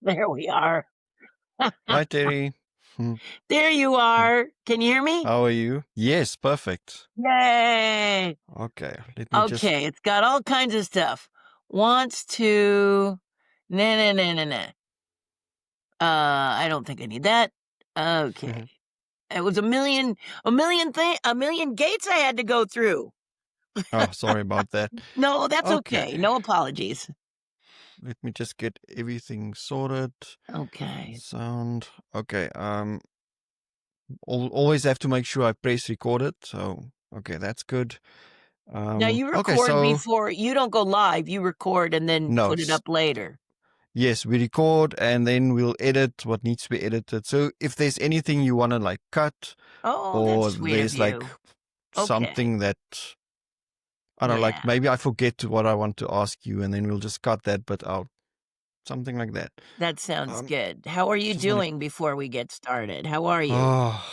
There we are. Hi, Terry. Hmm, There you hmm. are. Can you hear me? How are you? Yes, perfect. Yay! Okay, let me just. Okay, it's got all kinds of stuff. Wants to. Nah, nah, nah, nah, nah. I don't think I need that. Okay. It was a million gates I had to go through. Oh, sorry about that. No, that's Okay, okay. No apologies. let me just get everything sorted. Okay. Sound. Okay. Always have to make sure I press record it. So, okay, that's good. Now you Okay, record so before you don't go live, you record and then no, put it up later. yes, we record and then we'll edit what needs to be edited. So if there's anything you want to like cut Oh, that's or sweet of there's like you. Okay. something that I don't know, like Yeah. maybe I forget what I want to ask you and then we'll just cut that bit out. Something like that. That sounds Um, good. How are you just want to. doing before we get started? How are you? Oh,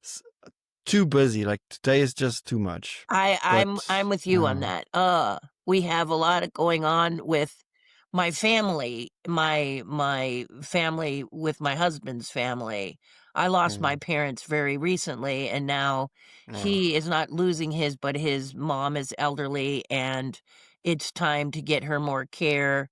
S- too busy. Like today is just too much. I'm But with you on that. We have a lot of going on with my family, my family with my husband's family. I lost my mm, parents very recently and now oh, he is not losing his, but his mom is elderly and it's time to get her more care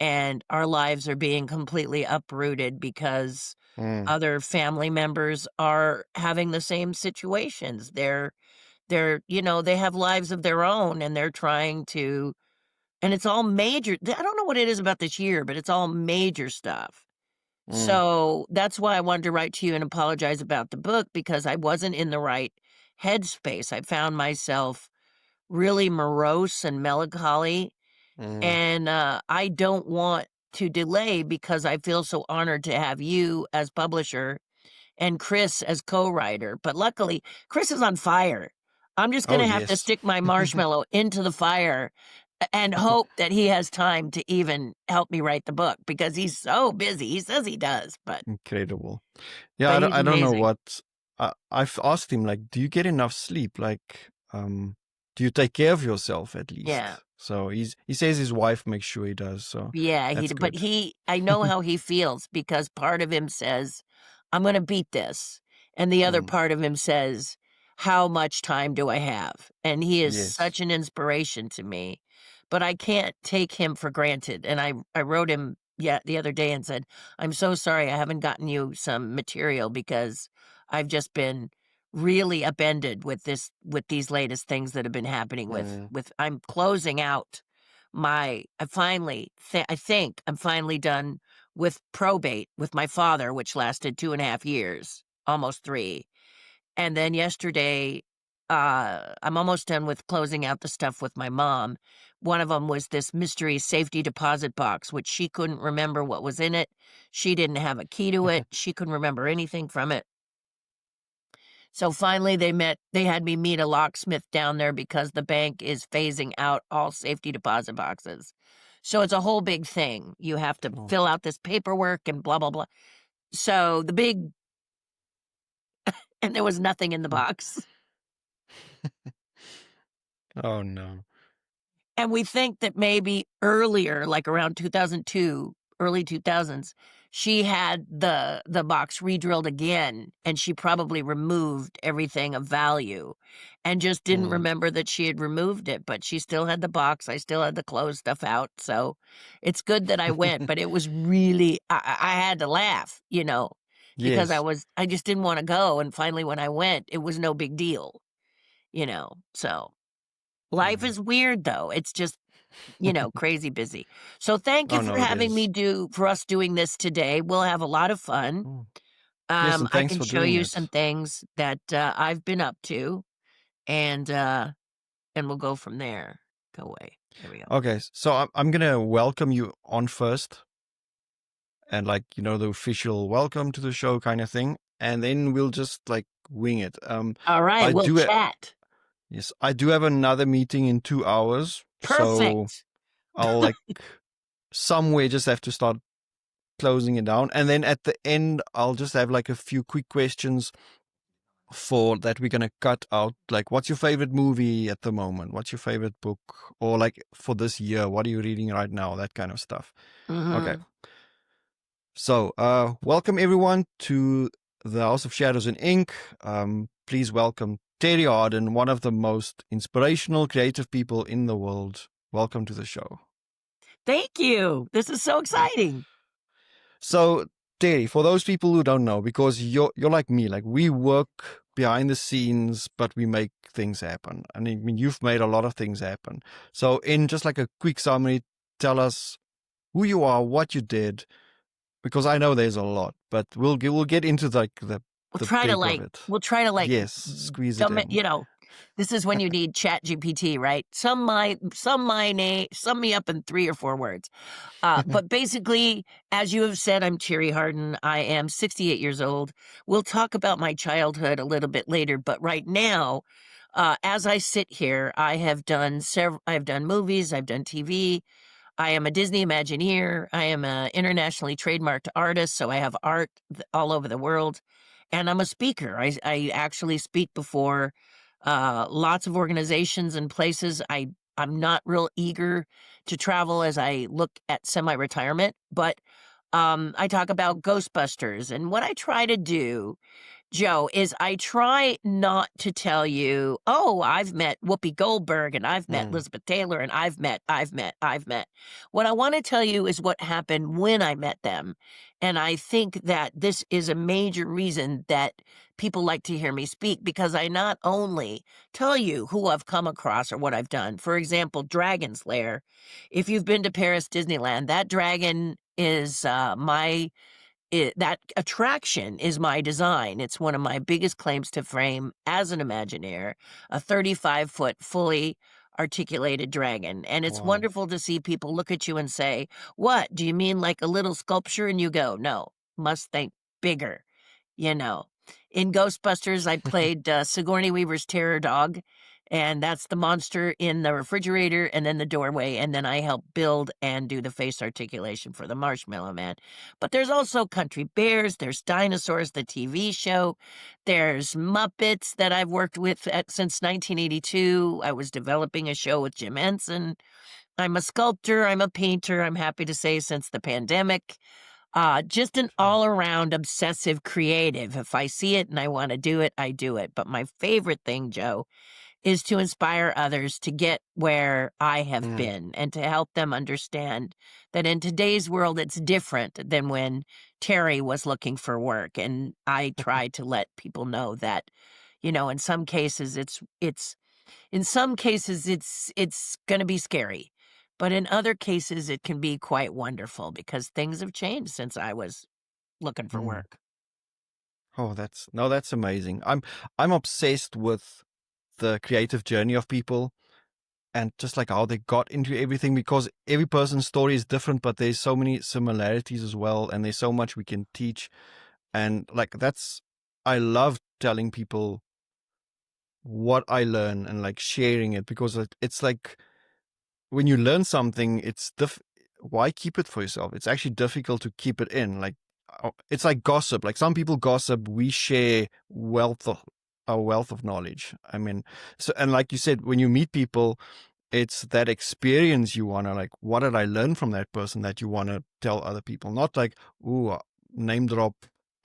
and our lives are being completely uprooted because mm, other family members are having the same situations. They have lives of their own and they're trying to and it's all major. I don't know what it is about this year, but it's all major stuff. mm, So that's why I wanted to write to you and apologize about the book because I wasn't in the right headspace. I found myself really morose and melancholy mm. and I don't want to delay because I feel so honored to have you as publisher and Chris as co-writer. But luckily, Chris is on fire. I'm just going Oh, to have to yes. stick my marshmallow into the fire and hope that he has time to even help me write the book because he's so busy. He says he does, Incredible. Yeah, but he's I don't know amazing. what. I've asked him, like, do you get enough sleep? Like, do you take care of yourself at Yeah. least? So he says his wife makes sure he does. So Yeah, that's but good. I know how he feels because part of him says, I'm going to beat this. And the other Mm, part of him says, how much time do I have? And he is yes. such an inspiration to me, but I can't take him for granted. And I wrote him the other day and said, I'm so sorry I haven't gotten you some material because I've just been really upended with these latest things that have been happening Mm, with I'm closing out I think I'm finally done with probate with my father, which lasted 2.5 years, almost 3. And then yesterday, I'm almost done with closing out the stuff with my mom. One of them was this mystery safety deposit box, which she couldn't remember what was in it. She didn't have a key to it. She couldn't remember anything from it. So finally they had me meet a locksmith down there because the bank is phasing out all safety deposit boxes. So it's a whole big thing. You have to oh, fill out this paperwork and blah blah blah. So the big and there was nothing in the mm. box. Oh no. And we think that maybe earlier, like around 2002, early 2000s, she had the box re-drilled again, and she probably removed everything of value and just didn't Mm, remember that she had removed it, but she still had the box. I still had the closed stuff out, so it's good that I went, but it was really I had to laugh, because yes. I just didn't wanna go, and finally when I went, it was no big deal, so life Mm. is weird, though. It's just, crazy busy. So thank you Oh for no, it having me is. for us doing this today. We'll have a lot of fun. Mm. Yes, and I thanks can for show doing you some it. things that I've been up to, and we'll go from there. Go away. There we go. Okay, so I'm gonna welcome you on first, and like the official welcome to the show kind of thing, and then we'll just like wing it. All right, I we'll do. chat. Yes, I do have another meeting in 2 hours, so Perfect. I'll like somewhere just have to start closing it down, and then at the end I'll just have like a few quick questions for that we're gonna cut out. Like, what's your favorite movie at the moment? What's your favorite book? Or like for this year, what are you reading right now? That kind of stuff. Okay. Mm-hmm. So, welcome everyone to the House of Shadows and Ink. Please welcome Terri Hardin, one of the most inspirational, creative people in the world. Welcome to the show. Thank you. This is so exciting. So, Terri, for those people who don't know, because you're like me, like we work behind the scenes, but we make things happen. And I mean, you've made a lot of things happen. So, in just like a quick summary, tell us who you are, what you did, because I know there's a lot, but we'll get into like the big of it. We'll try to like Yes, squeeze it in. this is when you need Chat GPT, right? Sum me up in 3 or 4 words. But basically, as you have said, I'm Terri Hardin. I am 68 years old. We'll talk about my childhood a little bit later, but right now, as I sit here, I've done movies, I've done TV. I am a Disney Imagineer. I am an internationally trademarked artist, so I have art all over the world. And I'm a speaker. I actually speak before lots of organizations and places. I'm not real eager to travel as I look at semi-retirement, but I talk about Ghostbusters. And what I try to do, Joe, is I try not to tell you, oh, I've met Whoopi Goldberg and I've met Elizabeth Taylor and I've met. What I want to tell you is what happened when I met them. And I think that this is a major reason that people like to hear me speak, because I not only tell you who I've come across or what I've done. For example, Dragon's Lair. If you've been to Paris Disneyland, that dragon is that attraction is my design. It's one of my biggest claims to fame as an Imagineer, a 35-foot fully articulated dragon. And it's Wow. wonderful to see people look at you and say, what, do you mean like a little sculpture? And you go, no, must think bigger, you know. In Ghostbusters, I played Sigourney Weaver's terror dog, and that's the monster in the refrigerator and then the doorway, and then I help build and do the face articulation for the Marshmallow Man. But there's also Country Bears, there's Dinosaurs, the TV show, there's Muppets that I've worked with since 1982. I was developing a show with Jim Henson. I'm a sculptor, I'm a painter, I'm happy to say, since the pandemic. Just an all-around obsessive creative. If I see it and I want to do it, I do it. But my favorite thing, Joe, is to inspire others to get where I have been and to help them understand that in today's world, it's different than when Terri was looking for work. And I try to let people know that, in some cases, it's going to be scary. But in other cases, it can be quite wonderful because things have changed since I was looking for work. Oh, that's amazing. I'm obsessed with the creative journey of people and just like how they got into everything, because every person's story is different, but there's so many similarities as well, and there's so much we can teach. And like I love telling people what I learn and like sharing it, because it's like when you learn something, why keep it for yourself? It's actually difficult to keep it in. Like it's like gossip. Like some people gossip, we share a wealth of knowledge. I mean, so, and like you said, when you meet people, it's that experience you want to like, what did I learn from that person that you want to tell other people? Not like, ooh, name drop,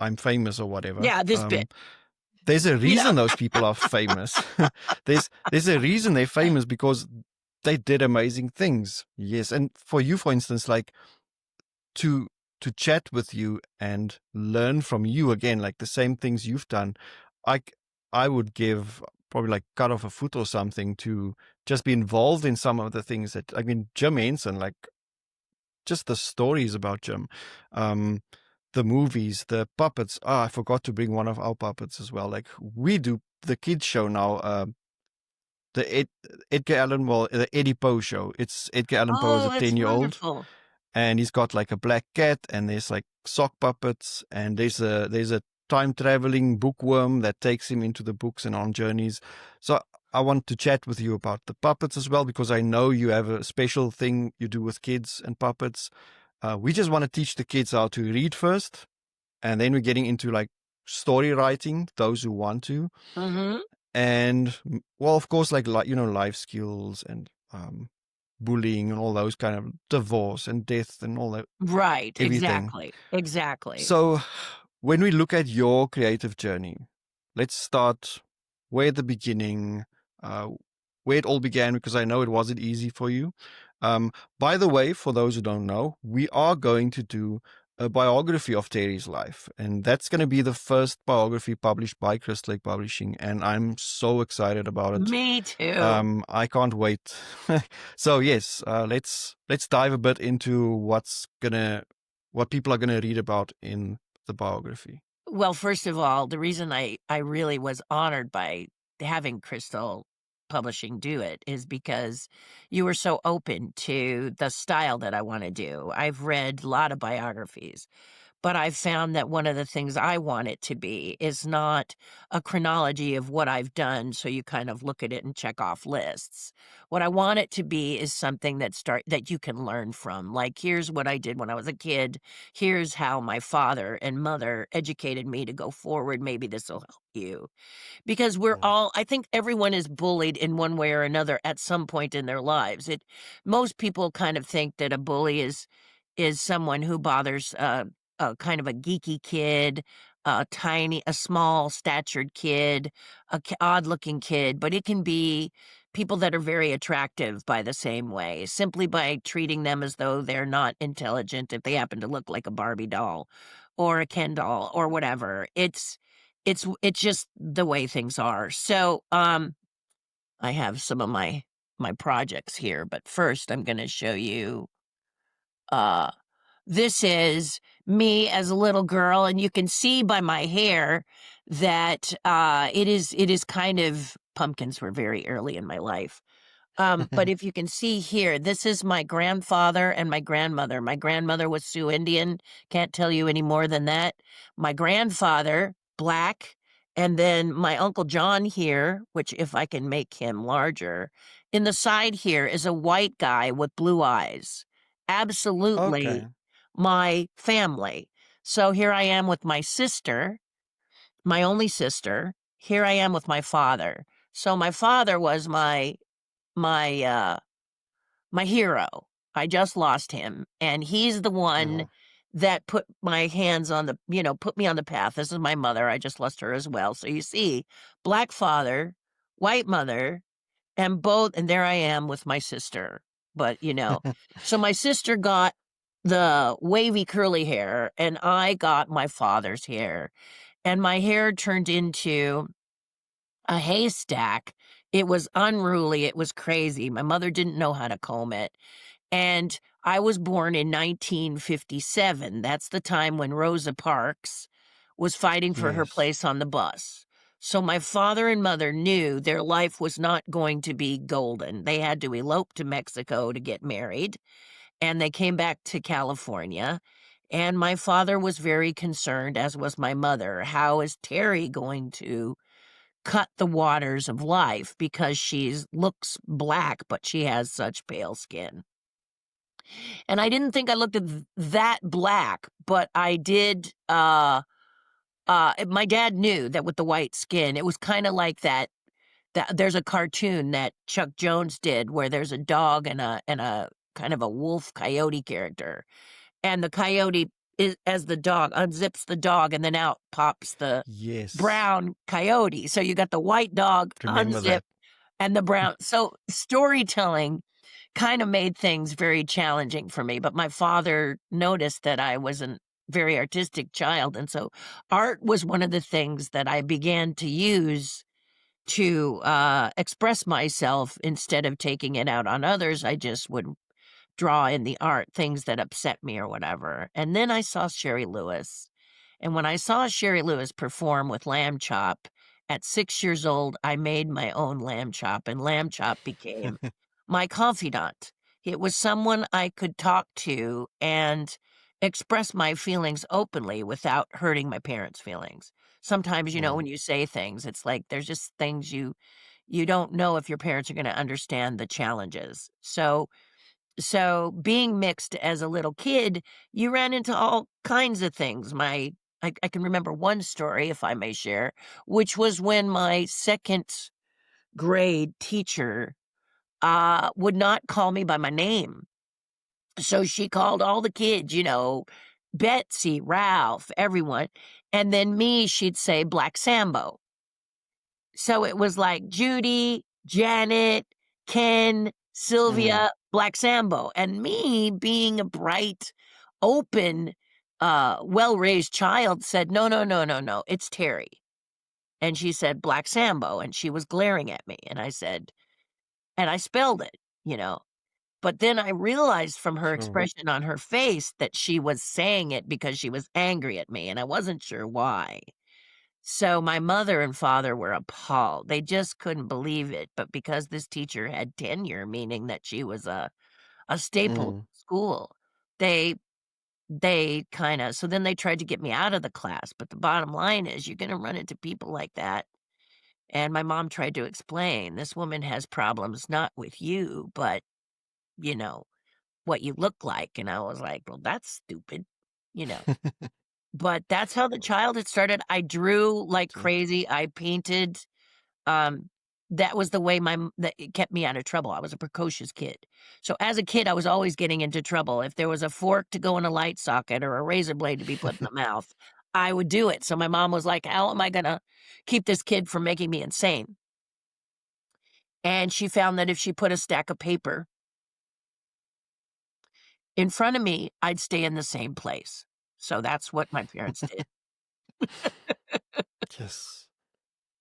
I'm famous or whatever. Yeah, this bit. There's a reason those people are famous. there's a reason they're famous, because they did amazing things. Yes. And for you, for instance, like to chat with you and learn from you again, like the same things you've done, I would give probably like cut off a foot or something to just be involved in some of the things that, I mean, Jim Henson, like just the stories about Jim, the movies, the puppets. I forgot to bring one of our puppets as well. Like we do the kids show now, the Eddie Poe show. It's Edgar Allan Poe is a that's 10-year-old. wonderful. And he's got like a black cat, and there's like sock puppets, and there's a time traveling bookworm that takes him into the books and on journeys. So I want to chat with you about the puppets as well, because I know you have a special thing you do with kids and puppets. We just want to teach the kids how to read first, and then we're getting into like story writing, those who want to, Mm-hmm. and well, of course, like life skills and bullying and all those kind of divorce and death and all that, Right. everything. Exactly. Exactly. So when we look at your creative journey, let's start way at the beginning, uh, where it all began, because I know it wasn't easy for you. By the way, for those who don't know, we are going to do a biography of Terry's life, and that's going to be the first biography published by Crystal Lake Publishing, and I'm so excited about it. Me too. I can't wait. So yes, let's dive a bit into what people are gonna read about in the biography. Well, first of all, the reason I really was honored by having Crystal Publishing do it is because you were so open to the style that I want to do. I've read a lot of biographies, but I've found that one of the things I want it to be is not a chronology of what I've done, so you kind of look at it and check off lists. What I want it to be is something that you can learn from. Like, here's what I did when I was a kid. Here's how my father and mother educated me to go forward. Maybe this will help you. Because Yeah. I think everyone is bullied in one way or another at some point in their lives. Most people kind of think that a bully is someone who bothers a kind of a geeky kid, a small statured kid, odd looking kid, but it can be people that are very attractive by the same way, simply by treating them as though they're not intelligent if they happen to look like a Barbie doll or a Ken doll or whatever. It's just the way things are. So, I have some of my projects here, but first I'm gonna show you, uh this is me as a little girl, and you can see by my hair that, it is kind of pumpkins were very early in my life. But if you can see here, this is my grandfather and my grandmother. My grandmother was Sioux Indian, can't tell you any more than that. My grandfather, black, and then my Uncle John here, which if I can make him larger, in the side here is a white guy with blue eyes. Okay. Absolutely my family. So here I am with my sister, my only sister. Here I am with my father. So my father was my my hero. I just lost him, and he's the one Yeah. that put my hands on put me on the path. This is my mother. I just lost her as well. So you see, black father, white mother, and there I am with my sister. But, so my sister got the wavy curly hair, and I got my father's hair, and my hair turned into a haystack. It was unruly, it was crazy. My mother didn't know how to comb it, and I was born in 1957. That's the time when Rosa Parks was fighting for her Yes. place on the bus. So my father and mother knew their life was not going to be golden. They had to elope to Mexico to get married, and they came back to California. And my father was very concerned, as was my mother. How is Terry going to cut the waters of life because she looks black, but she has such pale skin? And I didn't think I looked at that black, but I did. My dad knew that with the white skin, it was kind of like that. That there's a cartoon that Chuck Jones did where there's a dog and a kind of a wolf coyote character, and the coyote is as the dog unzips the dog, and then out pops the Yes. brown coyote. So you got the white dog Remember unzip that. and the brown. So storytelling kind of made things very challenging for me, but my father noticed that I was a very artistic child, and so art was one of the things that I began to use to, express myself instead of taking it out on others. I just would draw in the art things that upset me or whatever, and then I saw Sherry Lewis, and when I saw Sherry Lewis perform with Lamb Chop at 6 years old, I made my own Lamb Chop, and Lamb Chop became my confidant. It was someone I could talk to and express my feelings openly without hurting my parents' feelings. Sometimes, Yeah. when you say things, it's like there's just things you don't know if your parents are going to understand the challenges. So being mixed as a little kid, you ran into all kinds of things. My I can remember one story, if I may share, which was when my second grade teacher would not call me by my name. So she called all the kids, Betsy, Ralph, everyone. And then me, she'd say Black Sambo. So it was like Judy, Janet, Ken, Mm. Sylvia, Black Sambo. And me, being a bright, open, well-raised child, said, no, no, no, no, no, it's Terry. And she said Black Sambo, and she was glaring at me. And I said, and I spelled it, you know. But then I realized from her Sure. expression on her face that she was saying it because she was angry at me, and I wasn't sure why. So my mother and father were appalled. They just couldn't believe it, but because this teacher had tenure, meaning that she was a staple of Mm. the school, they they kinda so then they tried to get me out of the class, but the bottom line is you're gonna run into people like that, and my mom tried to explain, "This woman has problems not with you, but, you know, what you look like," and I was like, "Well, that's stupid," you know? But that's how the childhood started. I drew like Good. crazy, I painted, um, that was the way that it kept me out of trouble. I was a precocious kid. So as a kid, I was always getting into trouble. If there was a fork to go in a light socket or a razor blade to be put in the mouth, I would do it. So my mom was like, "How am I gonna keep this kid from making me insane?" And she found that if she put a stack of paper in front of me, I'd stay in the same place. So that's what my parents did. Yes.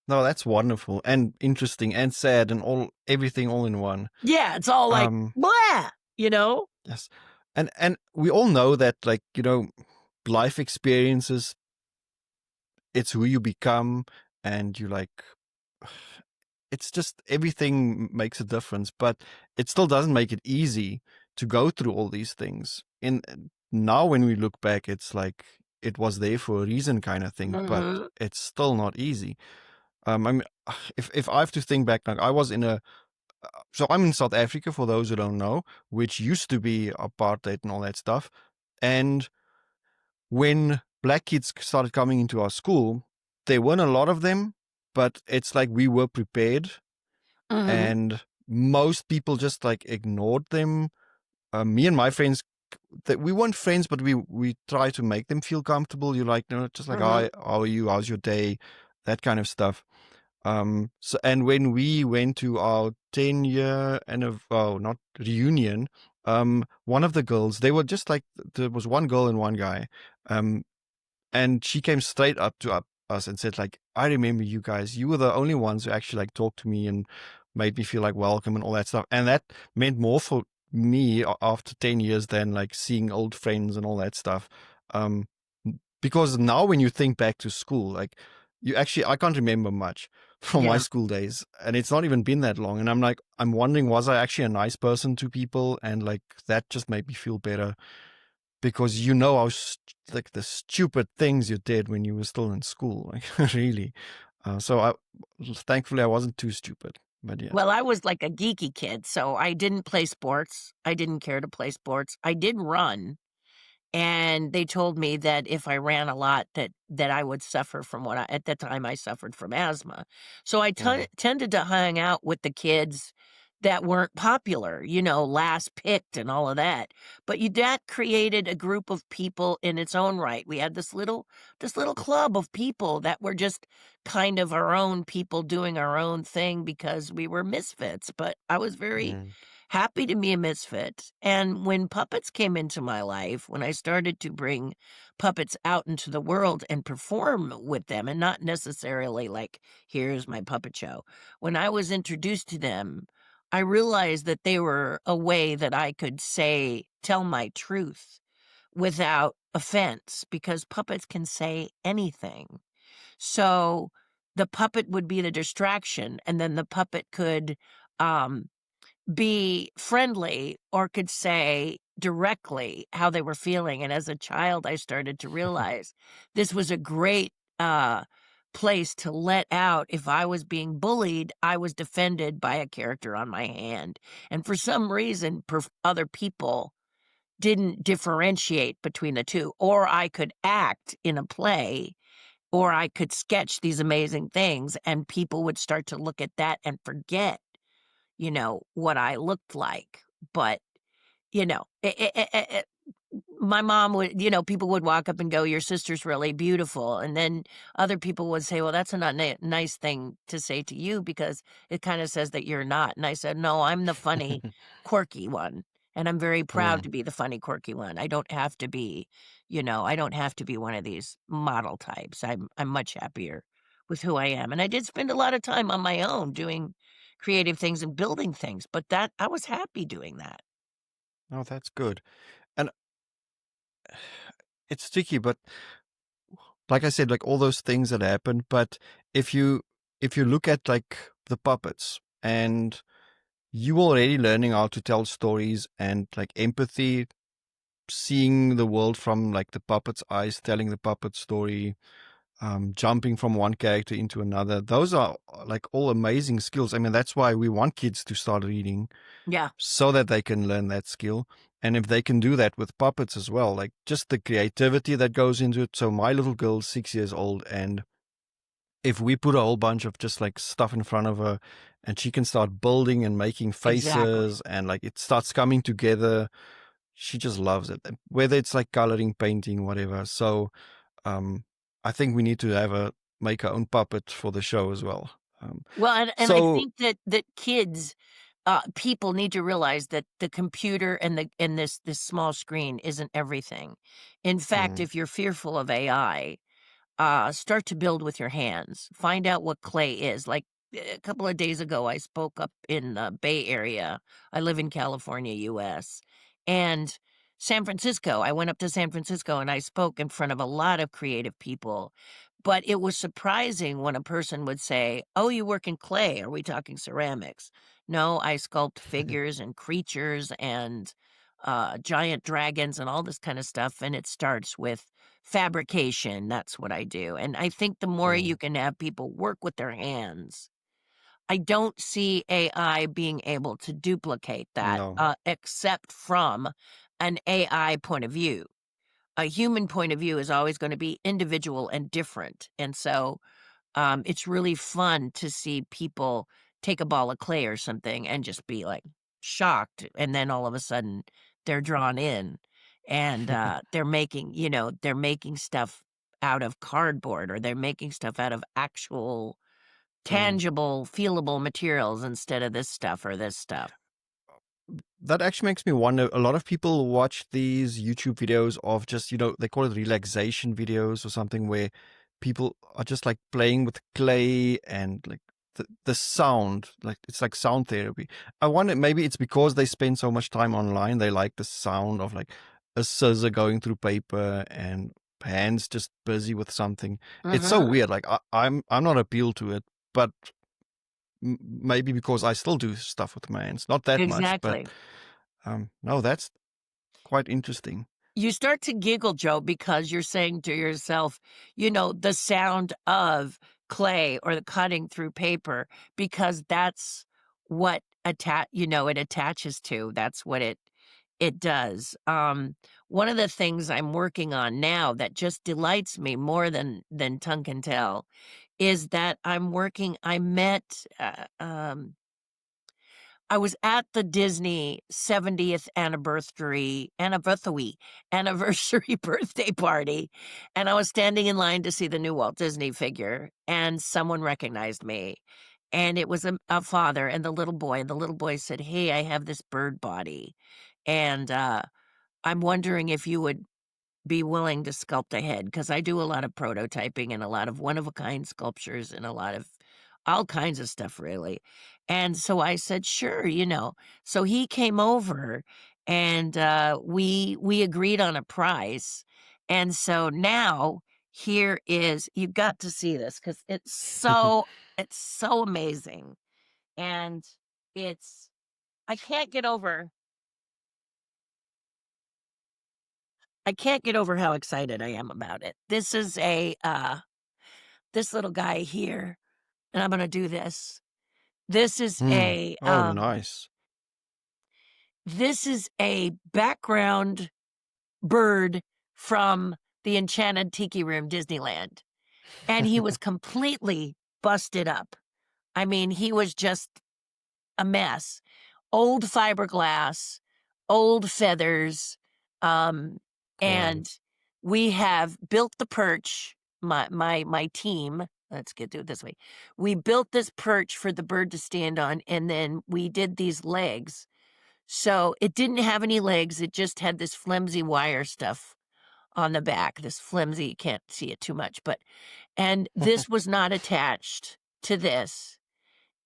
No, that's wonderful and interesting and sad and everything all in one. Yeah, it's all like, Um, "Blah," you know? yes. And we all know that, like, life experiences, it's who you become, and you like it's just everything makes a difference, but it still doesn't make it easy to go through all these things. In Now when we look back, it's like it was there for a reason kind of thing, but Mhm, it's still not easy. I mean, if I have to think back, like I was in a so I'm in South Africa, for those who don't know, which used to be apartheid and all that stuff. And when black kids started coming into our school, there weren't a lot of them, but it's like we were prepared, mhm, and most people just like ignored them. Me and my friends, that we weren't friends, but we try to make them feel comfortable. You like, just like, mhm, hi, how are you? How's your day? That kind of stuff. So, and when we went to our 10-year and not reunion, one of the girls, they were just like, there was one girl and one guy. Um, and she came straight up to us and said, like, I remember you guys. You were the only ones who actually like talked to me and made me feel like welcome and all that stuff. And that meant more for me after 10 years than like seeing old friends and all that stuff. Um, because now when you think back to school, like I can't remember much from my yeah. school days, and it's not even been that long. And I'm wondering, was I actually a nice person to people? And like that just made me feel better, because how like the stupid things you did when you were still in school, like really. Thankfully I wasn't too stupid, but yes. Well, I was like a geeky kid, so I didn't play sports. I didn't care to play sports. I did run. And they told me that if I ran a lot, that I would suffer from at the time I suffered from asthma. So I Mm, tended to hang out with the kids that weren't popular, last picked and all of that. But that created a group of people in its own right. We had this little club of people that were just kind of our own people doing our own thing because we were misfits. But I was very mm, happy to be a misfit. And when puppets came into my life, when I started to bring puppets out into the world and perform with them, and not necessarily like, here's my puppet show, when I was introduced to them, I realized that they were a way that I could tell my truth without offense, because puppets can say anything. So the puppet would be the distraction, and then the puppet could, um, be friendly or could say directly how they were feeling. And as a child, I started to realize this was a great place to let out. If I was being bullied, I was defended by a character on my hand. And for some reason, other people didn't differentiate between the two, or I could act in a play, or I could sketch these amazing things, and people would start to look at that and forget, what I looked like. But, my mom would, people would walk up and go, "Your sister's really beautiful." And then other people would say, "Well, that's a not nice thing to say to you because it kind of says that you're not." And I said, "No, I'm the funny, quirky one. And I'm very proud Mm, to be the funny, quirky one. I don't have to be, I don't have to be one of these model types. I'm much happier with who I am." And I did spend a lot of time on my own doing creative things and building things, but that I was happy doing that. oh, that's good. And it's tricky, but like I said, like all those things that happen. But if you if you look at like the puppets and you already learning how to tell stories and like empathy, seeing the world from like the puppet's eyes, telling the puppet story, jumping from one character into another. Those are like all amazing skills. I mean, that's why we want kids to start reading Yeah, so that they can learn that skill. And if they can do that with puppets as well, like just the creativity that goes into it. So my little girl's 6 years old, and if we put a whole bunch of just like stuff in front of her and she can start building and making exactly. faces and like it starts coming together, she just loves it. And whether it's like coloring, painting, whatever. So um I think we need to have a make our own puppet for the show as well. Well, and I So think that kids, people need to realize that the computer and this small screen isn't everything. In fact, mm, if you're fearful of AI, start to build with your hands. Find out what clay is. Like a couple of days ago, I spoke up in the Bay Area. I live in California, US. And San Francisco, I went up to San Francisco and I spoke in front of a lot of creative people. But it was surprising when a person would say, "Oh, you work in clay. Are we talking ceramics?" No, I sculpt figures and creatures and giant dragons and all this kind of stuff. And it starts with fabrication. That's what I do. And I think the more you mm, can have people work with their hands, I don't see AI being able to duplicate that, no. except from an AI point of view. A human point of view is always going to be individual and different. And so it's really fun to see people take a ball of clay or something and just be like shocked, and then all of a sudden they're drawn in, and they're making stuff out of cardboard, or they're making stuff out of actual Mm. tangible, feelable materials instead of this stuff or this stuff. That actually makes me wonder. A lot of people watch these YouTube videos of just, they call it relaxation videos or something, where people are just like playing with clay and like the sound, like it's like sound therapy. I wonder, maybe it's because they spend so much time online, they like the sound of like a scissor going through paper and hands just busy with something. It's so Mhm. weird. Like I'm not appealed to it, but maybe because I still do stuff with my hands, not that much, but Exactly. no, that's quite interesting. You start to giggle, Joe, because you're saying to yourself, the sound of clay or the cutting through paper, because that's what it attaches to. That's what it does. One of the things I'm working on now that just delights me more than tongue can tell is that I met I was at the Disney 70th anniversary birthday party, and I was standing in line to see the new Walt Disney figure, and someone recognized me. And it was a father and the little boy, and the little boy said, "Hey, I have this bird body, and I'm wondering if you would be willing to sculpt a head, because I do a lot of prototyping and a lot of one-of-a-kind sculptures and a lot of all kinds of stuff, really." And so I said, "Sure," So he came over and, we agreed on a price, and so now here is you've got to see this because it's so amazing, and it's I can't get over I can't get over how excited I am about it. This is this little guy here, and I'm gonna do this. This is Hmm. Oh, nice. This is a background bird from the Enchanted Tiki Room, Disneyland. And he was completely busted up. I mean, he was just a mess. Old fiberglass, old feathers, Wow. and we have built the perch. My team. Let's do it this way. We built this perch for the bird to stand on, and then we did these legs. So it didn't have any legs. It just had this flimsy wire stuff on the back. This flimsy, you can't see it too much, and this was not attached to this.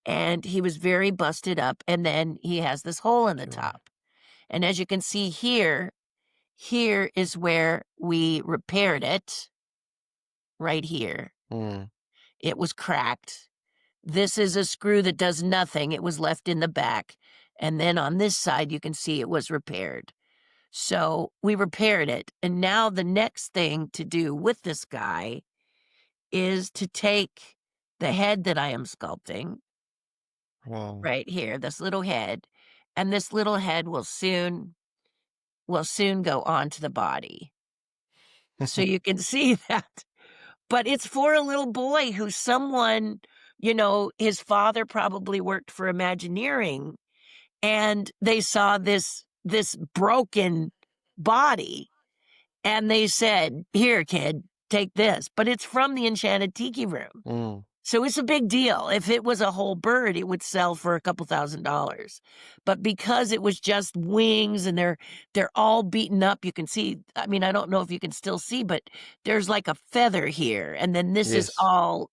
And he was very busted up. And then he has this hole in the Sure. top. And as you can see here is where we repaired it. Right here. Mm. It was cracked. This is a screw that does nothing. It was left in the back. And then on this side, you can see it was repaired. So we repaired it. And now the next thing to do with this guy is to take the head that I am sculpting Wow. right here, this little head, and this little head will soon go on to the body. So you can see that. But it's for a little boy who someone, his father probably worked for Imagineering, and they saw this broken body, and they said, "Here, kid, take this." But it's from the Enchanted Tiki Room. Mm. So it's a big deal. If it was a whole bird, it would sell for a couple $1,000s. But because it was just wings and they're all beaten up, you can see, I mean, I don't know if you can still see, but there's like a feather here. And then this is Yes. all,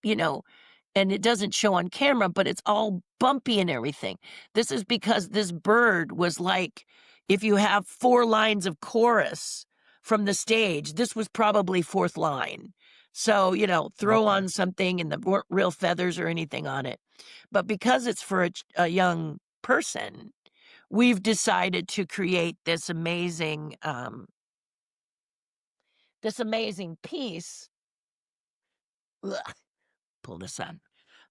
and it doesn't show on camera, but it's all bumpy and everything. This is because this bird was like, if you have 4 lines of chorus from the stage, this was probably 4th line. So, throw Okay. on something and there weren't real feathers or anything on it. But because it's for a young person, we've decided to create this amazing piece. Ugh, pull this on.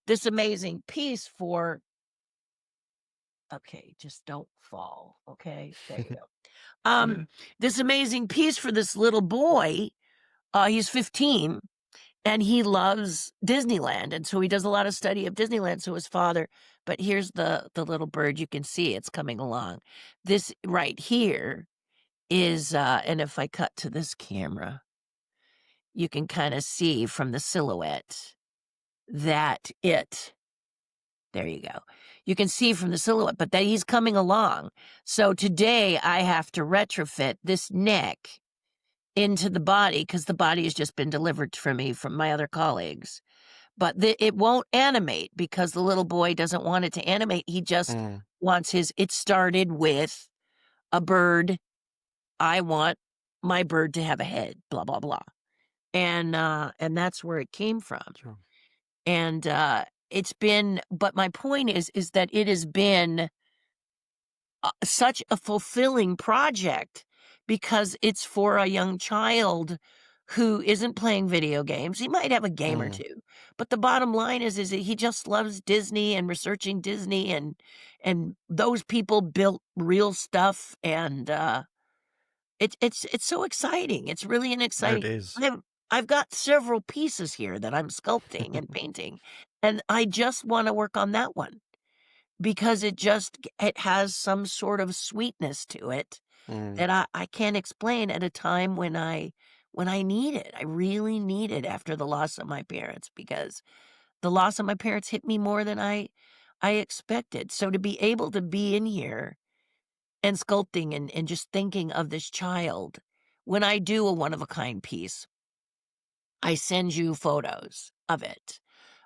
This amazing piece for, okay, just don't fall. Okay, there you go. This amazing piece for this little boy. He's 15. And he loves Disneyland, and so he does a lot of study of Disneyland, so his father, but here's the little bird, you can see it's coming along. This right here is, and if I cut to this camera, you can kinda see from the silhouette that there you go. You can see from the silhouette, but that he's coming along. So today, I have to retrofit this neck into the body, because the body has just been delivered for me from my other colleagues. But it won't animate because the little boy doesn't want it to animate. He just Mm. wants it started with a bird. I want my bird to have a head, blah, blah, blah. And that's where it came from. Sure. And it's been, but my point is that it has been such a fulfilling project because it's for a young child who isn't playing video games. He might have a game or two, but the bottom line is that he just loves Disney and researching Disney, and those people built real stuff, and it's so exciting. It's really an It exciting. is. I've got several pieces here that I'm sculpting and painting, and I just want to work on that one because it has some sort of sweetness to it Mm. that I can't explain at a time when I need it. I really need it after the loss of my parents, because the loss of my parents hit me more than I expected. So to be able to be in here and sculpting and just thinking of this child, when I do a one of a kind piece, I send you photos of it.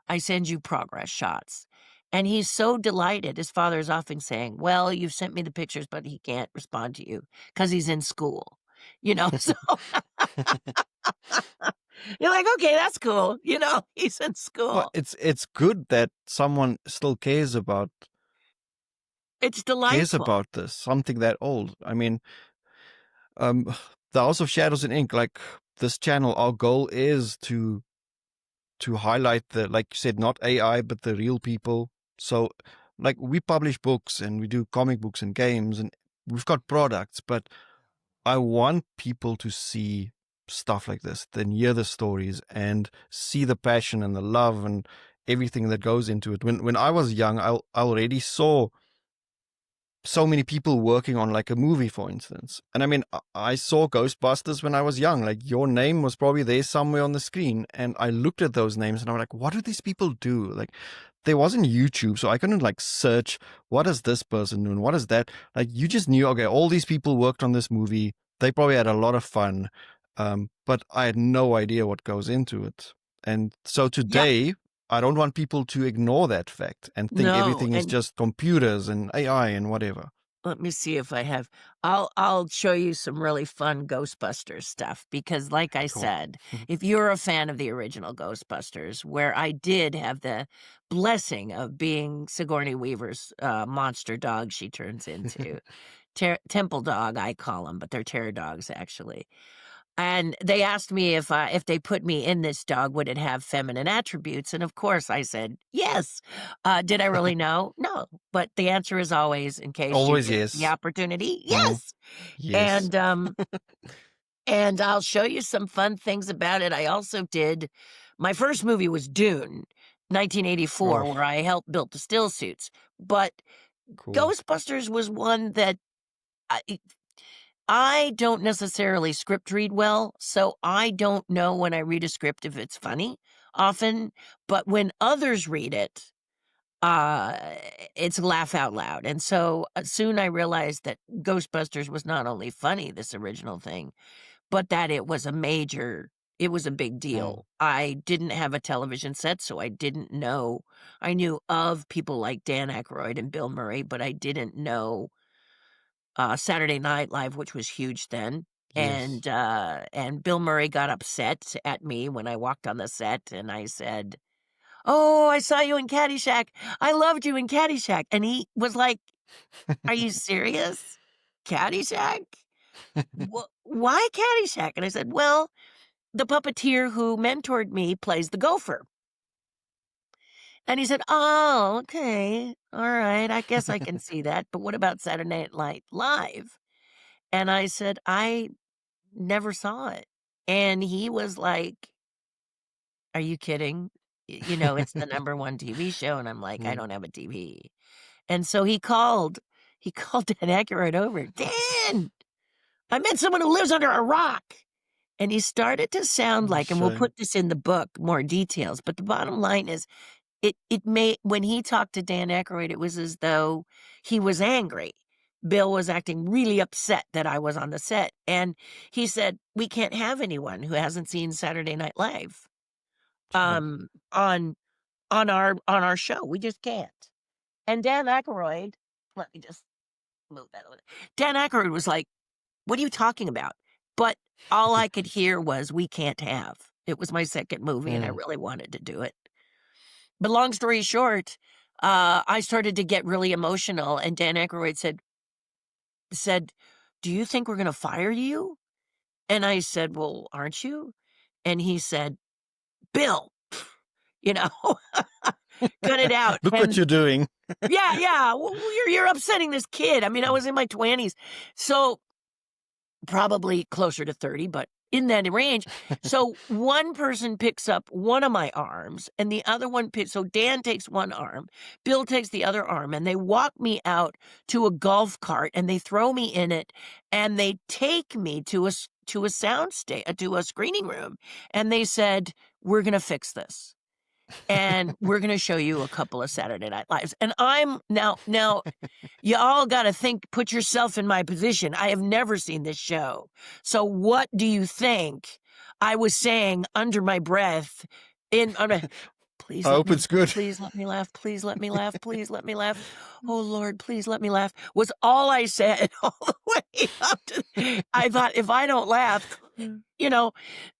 I send you progress shots. And he's so delighted. His father is often saying, "Well, you've sent me the pictures, but he can't respond to you because he's in school." So you're like, "Okay, that's cool." He's in Well, school. it's good that someone still cares about It's delightful. this, something that old. I mean, the House of Shadows and Ink, like this channel, our goal is to highlight the, like you said, not AI, but the real people. So, like, we publish books and we do comic books and games, and we've got products, but I want people to see stuff like this, then hear the stories and see the passion and the love and everything that goes into it. When I was young, I already saw so many people working on like a movie, for instance. And I mean, I saw Ghostbusters when I was young. Like your name was probably there somewhere on the screen. And I looked at those names and I was like, what do these people do? Like there wasn't YouTube, so I couldn't like search, what does this person do and what is that? Like you just knew, okay, all these people worked on this movie. They probably had a lot of fun. But I had no idea what goes into it. And so Yep. today, I don't want people to ignore that fact and think No, everything is and just computers and AI and whatever. let me see if I have. I'll show you some really fun Ghostbusters stuff because, like I Cool. said, if you're a fan of the original Ghostbusters, where I did have the blessing of being Sigourney Weaver's monster dog she turns into, temple dog I call them, but they're terror dogs actually. And they asked me if they put me in this dog, would it have feminine attributes? And of course I said, yes. Did I really know? No. But the answer is always, in case you Always get the yes. opportunity, Mm, yes. yes. And I'll show you some fun things about it. I also did, my first movie was Dune, 1984, Oh, where I helped build the still suits. But cool. Ghostbusters was one that I don't necessarily script read well, so I don't know when I read a script if it's funny often, but when others read it, uh, it's laugh out loud. And so soon I realized that Ghostbusters was not only funny, this original thing, but that it was a big Mm, deal. I didn't have a television set, so I didn't know. I knew of people like Dan Aykroyd and Bill Murray, but I didn't know Saturday Night Live, which was huge then. yes. And Bill Murray got upset at me when I walked on the set, and I said, "Oh, I saw you in Caddyshack. I loved you in Caddyshack." And he was like, "Are you serious? Caddyshack? Why Caddyshack?" And I said, "Well, the puppeteer who mentored me plays the gopher." And he said, "Oh, okay. All right. I guess I can see that. But what about Saturday Night Live?" And I said, "I never saw it." And he was like, "Are you kidding? It's the number one TV show." And I'm like, "I Mm, don't have a TV." And so he called Dan Aykroyd over. "Dan, I met someone who lives under a rock." And he started to sound oh, like, and we'll shame. put this in the book, more details, but the bottom line is it may when he talked to Dan Aykroyd, it was as though he was angry. Bill was acting really upset that I was on the set, and he said, "We can't have anyone who hasn't seen Saturday Night Live, Sure. on our show. We just can't." And Dan Aykroyd, let me just move that over there. Dan Aykroyd was like, "What are you talking about?" But all I could hear was, "We can't have." It was my second movie, and I Mm, really wanted to do it. But long story short, I started to get really emotional, and Dan Aykroyd said, "Do you think we're gonna fire you?" And I said, "Well, aren't you?" And he said, "Bill, you know, cut it out." look what And you're doing. yeah, yeah, you're upsetting this kid. I mean, I was in my 20s, so probably closer to 30, but in that range. So one person picks up one of my arms and the other one picks, so Dan takes one arm, Bill takes the other arm, and they walk me out to a golf cart and they throw me in it and they take me to a sound stage, to a screening room. And they said, "We're going to fix this. And we're going to show you a couple of Saturday Night Lives." And I'm now you all got to put yourself in my position. I have never seen this show. So what do you think I was saying under my breath I hope it's good. please let me laugh, please let me laugh, please let me laugh. Oh Lord, please let me laugh was all I said all the way up to I thought if I don't laugh, you know,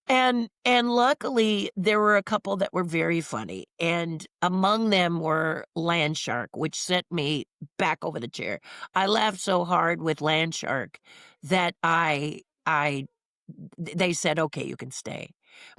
and luckily, there were a couple that were very funny, and among them were Land Shark, which sent me back over the chair. I laughed so hard with Land Shark that they said, "Okay, you can stay."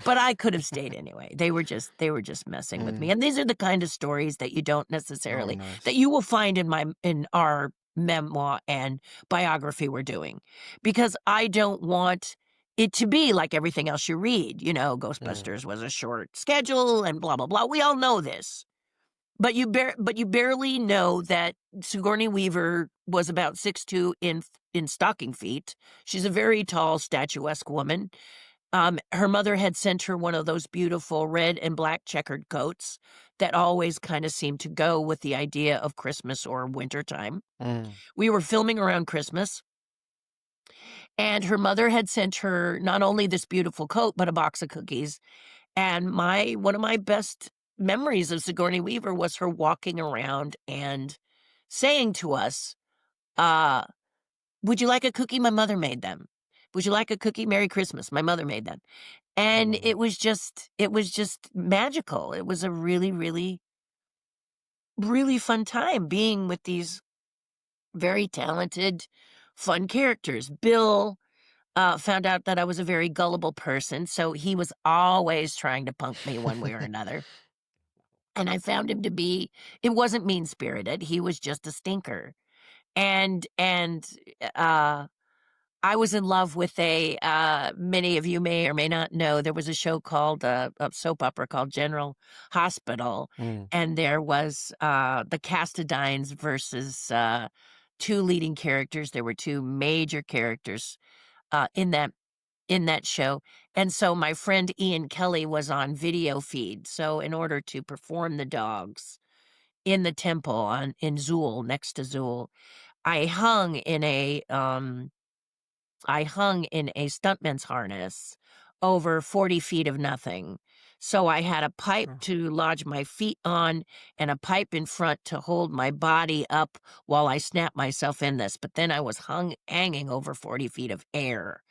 But I could have stayed anyway. They were just messing with me. Mm, And these are the kind of stories that you don't oh, necessarily that nice. you will find in our memoir and biography we're doing, because I don't want it to be like everything else you read. Ghostbusters was a short schedule and blah, blah, blah. We all know this. But you barely know that Sigourney Weaver was about 6'2" in stocking feet. She's a very tall, statuesque woman. Her mother had sent her one of those beautiful red and black checkered coats that always kind of seemed to go with the idea of Christmas or wintertime. We were filming around Christmas, and her mother had sent her not only this beautiful coat, but a box of cookies. And one of my best memories of Sigourney Weaver was her walking around and saying to us, would you like a cookie? My mother made them. Would you like a cookie? Merry Christmas. My mother made them. And it was just magical. It was a really, really, really fun time being with these very talented, fun characters. Bill found out that I was a very gullible person, so he was always trying to punk me one way or another. And I found him to be, it wasn't mean-spirited, he was just a stinker. And I was in love with many of you may or may not know, there was a show called, a soap opera called General Hospital, and there was the Castadines versus two leading characters. There were two major characters in that show. And so my friend Ian Kelly was on video feed. So in order to perform the dogs in the temple in Zool, next to Zool, I hung in a stuntman's harness over 40 feet of nothing. So I had a pipe to lodge my feet on and a pipe in front to hold my body up while I snapped myself in this. But then I was hanging over 40 feet of air.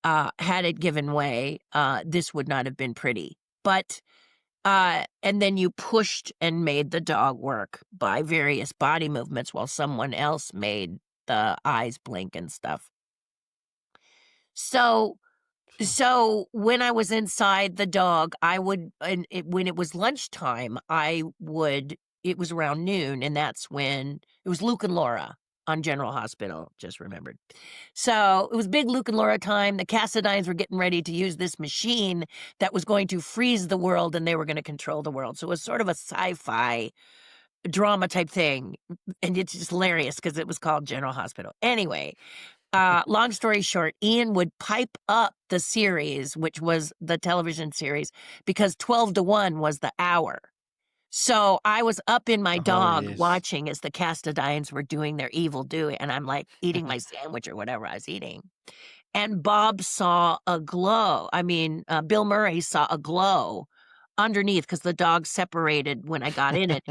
Had it given way, this would not have been pretty. But, and then you pushed and made the dog work by various body movements while someone else made the eyes blink and stuff. So when I was inside the dog, when it was lunchtime, it was around noon, and that's when it was Luke and Laura on General Hospital, just remembered. So it was big Luke and Laura time. The Cassadines were getting ready to use this machine that was going to freeze the world, and they were going to control the world. So it was sort of a sci-fi drama type thing, and it's just hilarious because it was called General Hospital. Anyway, long story short, Ian would pipe up the series, which was the television series, because 12 to 1 was the hour. So I was up in my dog yes. watching as the Castadines were doing their evil doing, and I'm like eating my sandwich or whatever I was eating. And Bob saw a glow. Bill Murray saw a glow underneath because the dog separated when I got in it.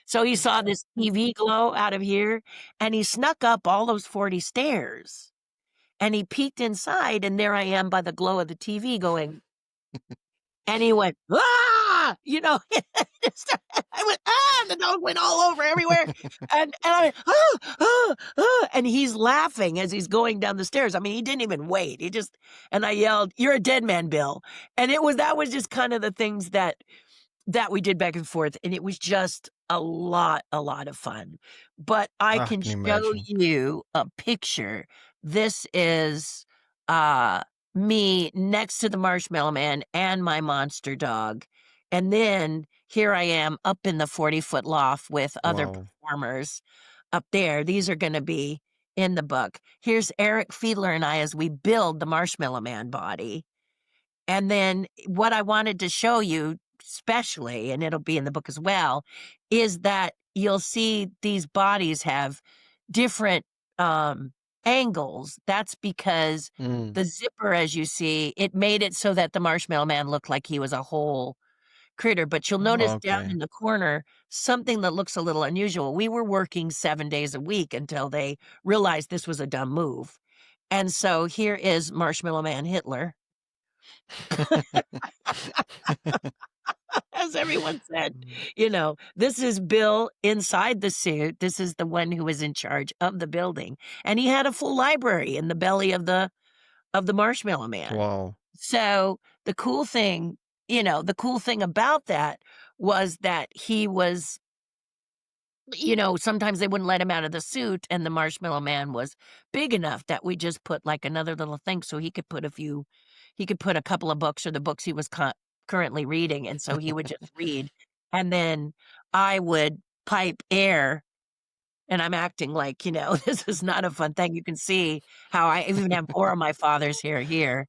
So he saw this TV glow out of here, and he snuck up all those 40 stairs. And he peeked inside, and there I am by the glow of the TV going, and he went, "Ah!" I went, "Ah!" And the dog went all over everywhere. And I went, "Ah, ah, ah." And he's laughing as he's going down the stairs. He didn't even wait. And I yelled, "You're a dead man, Bill." And that was just kind of the things that we did back and forth. And it was just a lot of fun. But I can show imagine. you a picture. This is, me next to the Marshmallow Man and my monster dog. And then here I am up in the 40-foot loft with other performers up there. These are going to be in the book. Here's Eric Fiedler and I as we build the Marshmallow Man body. And then what I wanted to show you especially, and it'll be in the book as well, is that you'll see these bodies have different angles. That's because the zipper, as you see, it made it so that the Marshmallow Man looked like he was a whole critter. But you'll notice down in the corner something that looks a little unusual. We were working 7 days a week until they realized this was a dumb move. And so here is Marshmallow Man Hitler. As everyone said, this is Bill inside the suit. This is the one who was in charge of the building. And he had a full library in the belly of the Marshmallow Man. Wow. So the cool thing about that was that he was sometimes they wouldn't let him out of the suit, and the Marshmallow Man was big enough that we just put, like, another little thing so he could put a couple of books or the books he was currently reading, and so he would just read, and then I would pipe air, and I'm acting like, this is not a fun thing. You can see how I even have 4 of my father's hair here.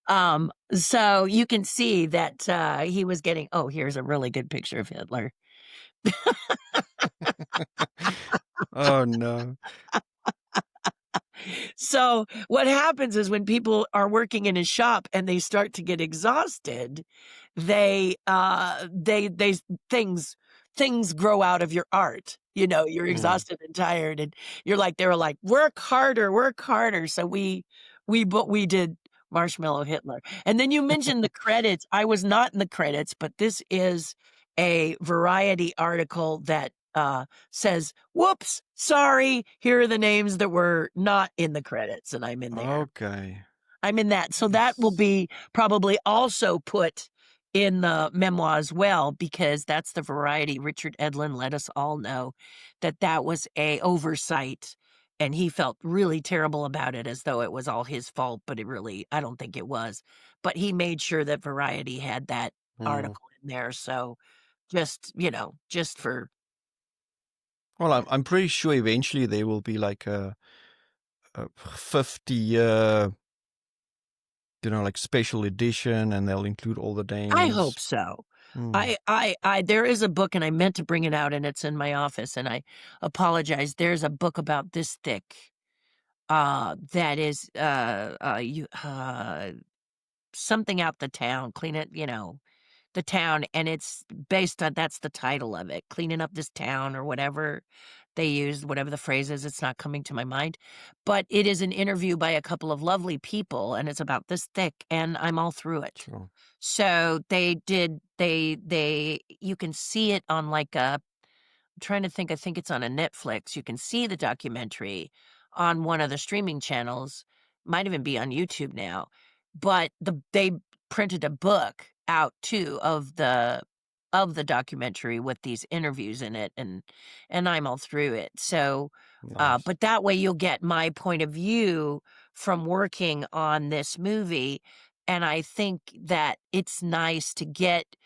Mm. So you can see that, he was getting oh, here's a really good picture of Hitler. Oh, no. So what happens is when people are working in his shop and they start to get exhausted, they things grow out of your art. You're Mm. exhausted and tired, and they were like, work harder, work harder. So we did Marshmallow Hitler. And then you mentioned the credits. I was not in the credits, but this is a Variety article that says, "Whoops, sorry, here are the names that were not in the credits," and I'm in there. Okay. I'm in that, so that will Yes. be probably also put in the memoir as well, because that's the Variety. Richard Edlin let us all know that that was a oversight, and he felt really terrible about it, as though it was all his fault, but I don't think it was. But he made sure that Variety had that Mm. article in there, so just for Well, I'm pretty sure eventually there will be like a 50-year, like special edition, and they'll include all the I hope names. so. Mm. There is a book, and I meant to bring it out, and it's in my office, and I apologize. There's a book about this thick, that is, something out the town, clean it, the town, and it's based on that's the title of it, "Cleaning Up This Town," or whatever they used, whatever the phrase is, it's not coming to my mind, but it is an interview by a couple of lovely people, and it's about this thick, and I'm all through it. Sure. So they you can see it on, like, a I'm trying to think, I think it's on a Netflix. You can see the documentary on one of the streaming channels, might even be on YouTube now, but they printed a book out too of the documentary with these interviews in it, and I'm all through it. So, Nice. but that way you'll get my point of view from working on this movie, and I think that it's nice to get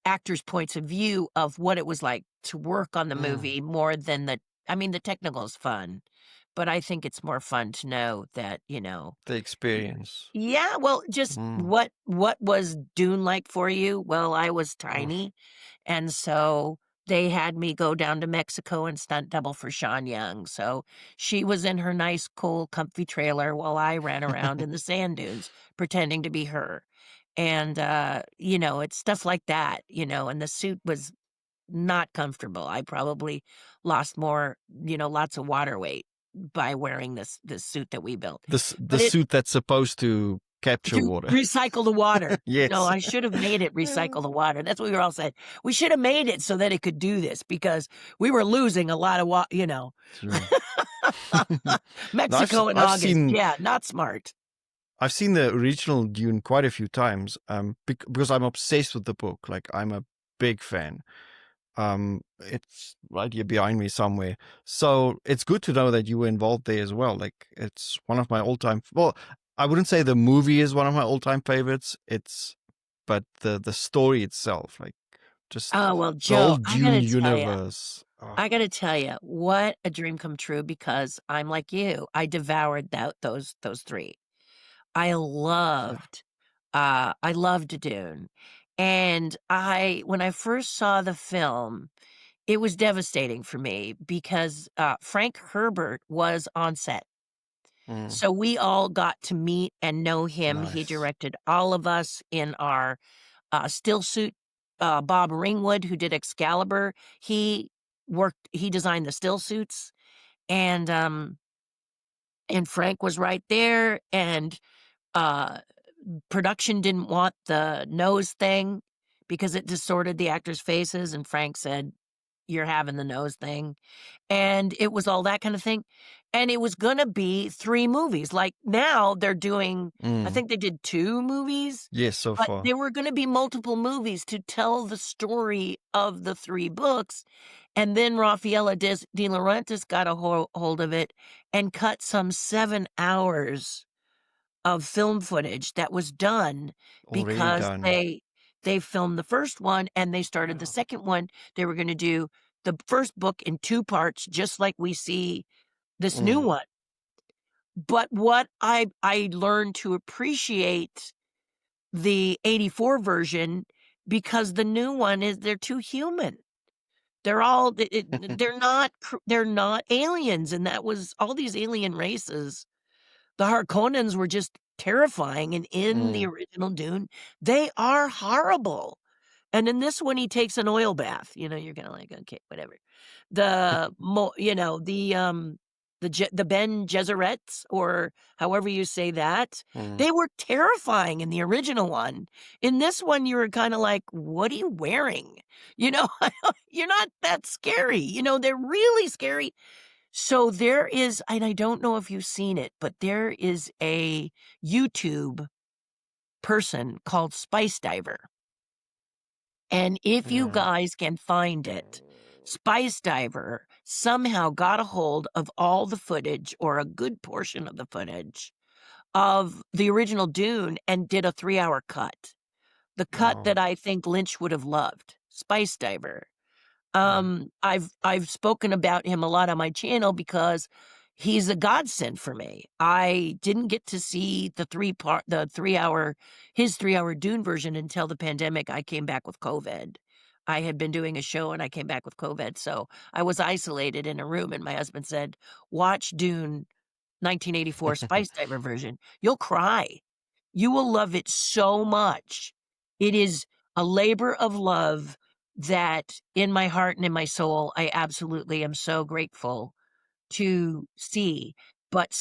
actors' points of view of what it was like to work on the Mm. movie more than the technical is fun, but I think it's more fun to know that, The experience. yeah, well, just Mm. what was Dune like for you? Well, I was Oof. tiny, and so they had me go down to Mexico and stunt double for Sean Young, so she was in her nice, cool, comfy trailer while I ran around in the sand dunes pretending to be her, and, it's stuff like that, and the suit was not comfortable. I probably lost more, lots of water weight by wearing this suit that we built, The but it suit that's supposed to capture to water. recycle the water. No, Yes. I should have made it Yeah. recycle the water. That's what we were all saying. We should have made it so that it could do this because we were losing a lot of water. Sure. Now Mexico in I've August. seen Yeah, not smart. the original Dune quite a few times, because I'm obsessed with the book. Like, I'm a big fan. It's right here behind me somewhere. So it's good to know that you were involved there as well. Like, it's one of my all-time. Well, I wouldn't say the movie is one of my all-time favorites. But the story itself, like, just Oh, well, the whole Joe, Dune universe. Oh, I gotta tell you, what a dream come true because I'm like you. I devoured those three. I yeah. loved Dune. And when I first saw the film, it was devastating for me because, Frank Herbert was on set. Mm, So we all got to meet and know him. He nice. directed all of us in our, still suit. Bob Ringwood, who did Excalibur, he designed the still suits, and, Frank was right there, and, uh production didn't want the nose thing because it distorted the actors' faces, and Frank said, you're having the nose thing, and it was all that kind of thing, and it was gonna be 3 movies. Like, now they're doing I Mm. think they did 2 movies, Yes, so but far. there were gonna be multiple movies to tell the story of the 3 books, and then Raffaella De Laurentiis got a hold of it and cut some 7 hours of film footage that was done Already because done. they filmed the first one and they started the second one. They were gonna do the first book in 2 parts, just like we see this new Mm. one. But what I learned to appreciate the '84 version because the new one is they're too human. They're all they're not aliens, and that was all these alien races. The Harkonnens were just terrifying, and in the Mm. original Dune, they are horrible. And in this one, he takes an oil bath, you're kinda like, "Okay, whatever." The Ben Gesserets, or however you say that, Mm. they were terrifying in the original one. In this one, you were kinda like, "What are you wearing?" You know? You're not that scary, they're really scary. So there is, and I don't know if you've seen it, but there is a YouTube person called Spice Diver. And if you No. guys can find it, Spice Diver somehow got a hold of all the footage or a good portion of the footage of the original Dune and did a 3-hour cut. The cut Wow. that I think Lynch would have loved. Spice Diver. Mm. I've spoken about him a lot on my channel because he's a godsend for me. I didn't get to see the 3-hour his 3-hour Dune version until the pandemic. I came back with COVID. I had been doing a show and I came back with COVID, so I was isolated in a room, and my husband said, "Watch Dune 1984 Spice Diver version. You'll cry. You will love it so much. It is a labor of love that in my heart and in my soul, I absolutely am so grateful to see. But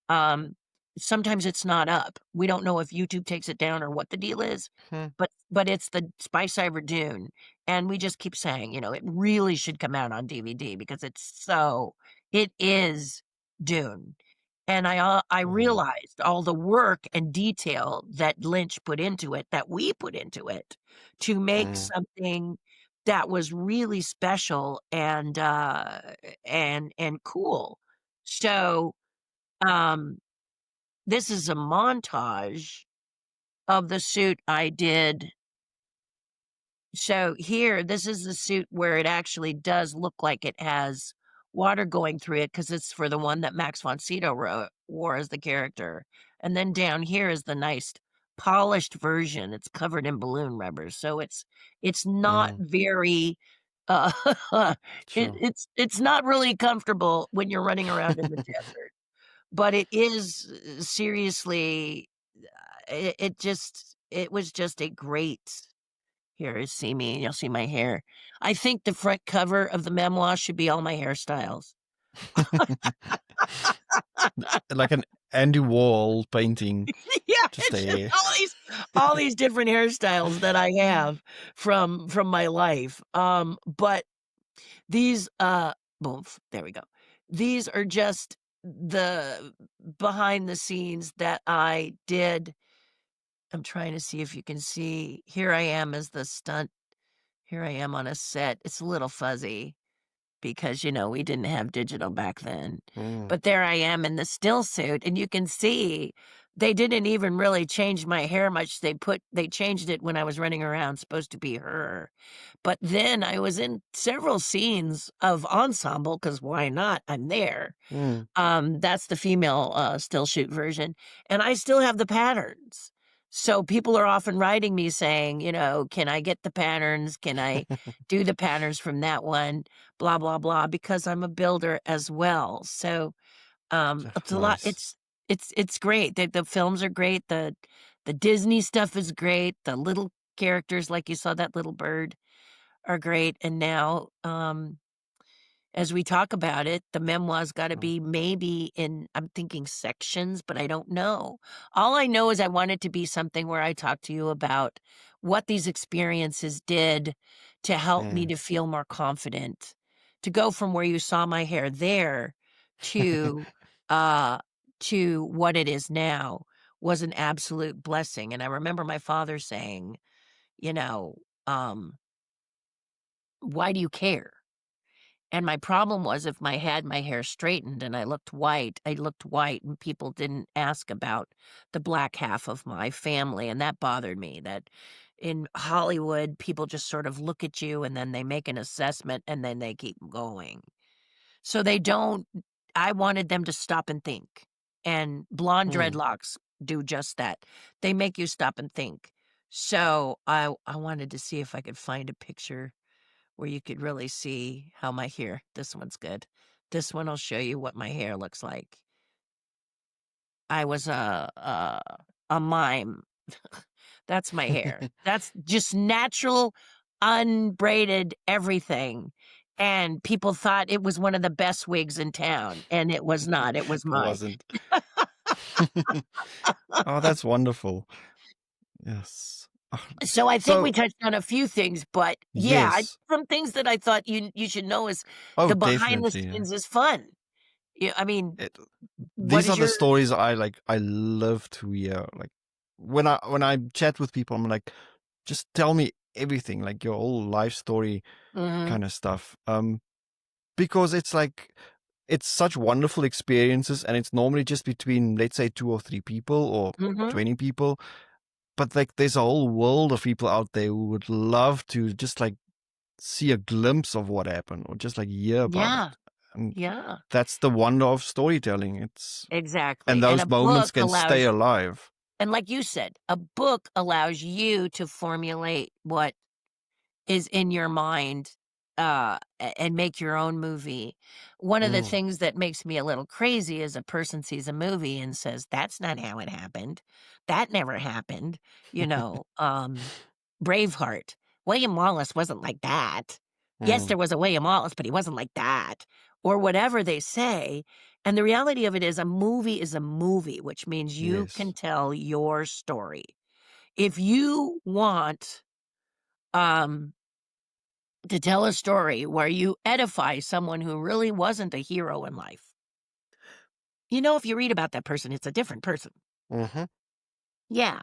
um, sometimes it's not up. We don't know if YouTube takes it down or what the deal is, Hmm. but it's the Spice Cyber Dune, and we just keep saying, it really should come out on DVD because it is Dune. And I Mm. realized all the work and detail that Lynch put into it, that we put into it, to make Mm. something that was really special and cool. So, um, this is a montage of the suit I did. So here, this is the suit where it actually does look like it has water going through it because it's for the one that Max von Sydow wore as the character. And then down here is the nice polished version. It's covered in balloon rubbers, so it's not Mm. very Sure. it's not really comfortable when you're running around in the desert. But it is seriously it was just a great. Here, see me, and you'll see my hair. I think the front cover of the memoir should be all my hairstyles. Like an Andy Wall painting. Yeah, Just it's just a. all these different hairstyles that I have from my life. But these, boom, there we go. These are just the behind the scenes that I did. I'm trying to see if you can see. Here I am as the stunt. Here I am on a set. It's a little fuzzy because, we didn't have digital back then. Mm. But there I am in the still suit, and you can see they didn't even really change my hair much. They changed it when I was running around, supposed to be her. But then I was in several scenes of ensemble because why not? I'm there. Mm. That's the female, still shoot version, and I still have the patterns. So people are often writing me saying, "Can I get the patterns? Can I do the patterns from that one?" Blah, blah, blah, because I'm a builder as well. So, it's a lot. Nice. It's great. The films are great. The Disney stuff is great. The little characters, like you saw that little bird, are great. And now, as we talk about it, the memoir's gotta be maybe in, I'm thinking sections, but I don't know. All I know is I want it to be something where I talk to you about what these experiences did to help me Mm. to feel more confident, to go from where you saw my hair there to, uh, to what it is now was an absolute blessing, and I remember my father saying, you know, um, "Why do you care?" And my problem was if I had my hair straightened and I looked white and people didn't ask about the black half of my family, and that bothered me, that in Hollywood, people just sort of look at you and then they make an assessment and then they keep going. So they don't I wanted them to stop and think, and blonde Mm. dreadlocks do just that. They make you stop and think. So I wanted to see if I could find a picture where you could really see how my hair, this one's good. This one will show you what my hair looks like. I was a mime. That's my hair. That's just natural, unbraided everything, and people thought it was one of the best wigs in town, and it was not, it was It mine. wasn't. Oh, that's wonderful. Yes. Ah, So I think we so touched on a few things, but yeah, yes. some things that I thought you should know is Oh, the behind the definitely. Yeah. scenes is fun. Yeah, I mean, It, what these are is the your stories I like. I love to hear. Like when I chat with people, I'm like, just tell me everything, like your whole life story, Mhm, kind of stuff. Because it's like it's such wonderful experiences, and it's normally just between, let's say, 2 or 3 people or mhm, 20 people. But like, there's a whole world of people out there who would love to just like see a glimpse of what happened or just like hear about it. yeah, And yeah, that's the wonder of storytelling. And exactly, and a those moments book can stay allows, alive. and like you said, a book allows you to formulate what is in your mind, and make your own movie. One of the Mm, things that makes me a little crazy is a person sees a movie and says, "That's not how it happened. That never happened." You know, Braveheart. William Wallace wasn't like that. Yes, mm, there was a William Wallace, but he wasn't like that. Or whatever they say. And the reality of it is a movie, which means you can yes. tell your story. If you want, um, to tell a story where you edify someone who really wasn't a hero in life. If you read about that person, it's a different person. Hmm. Yeah.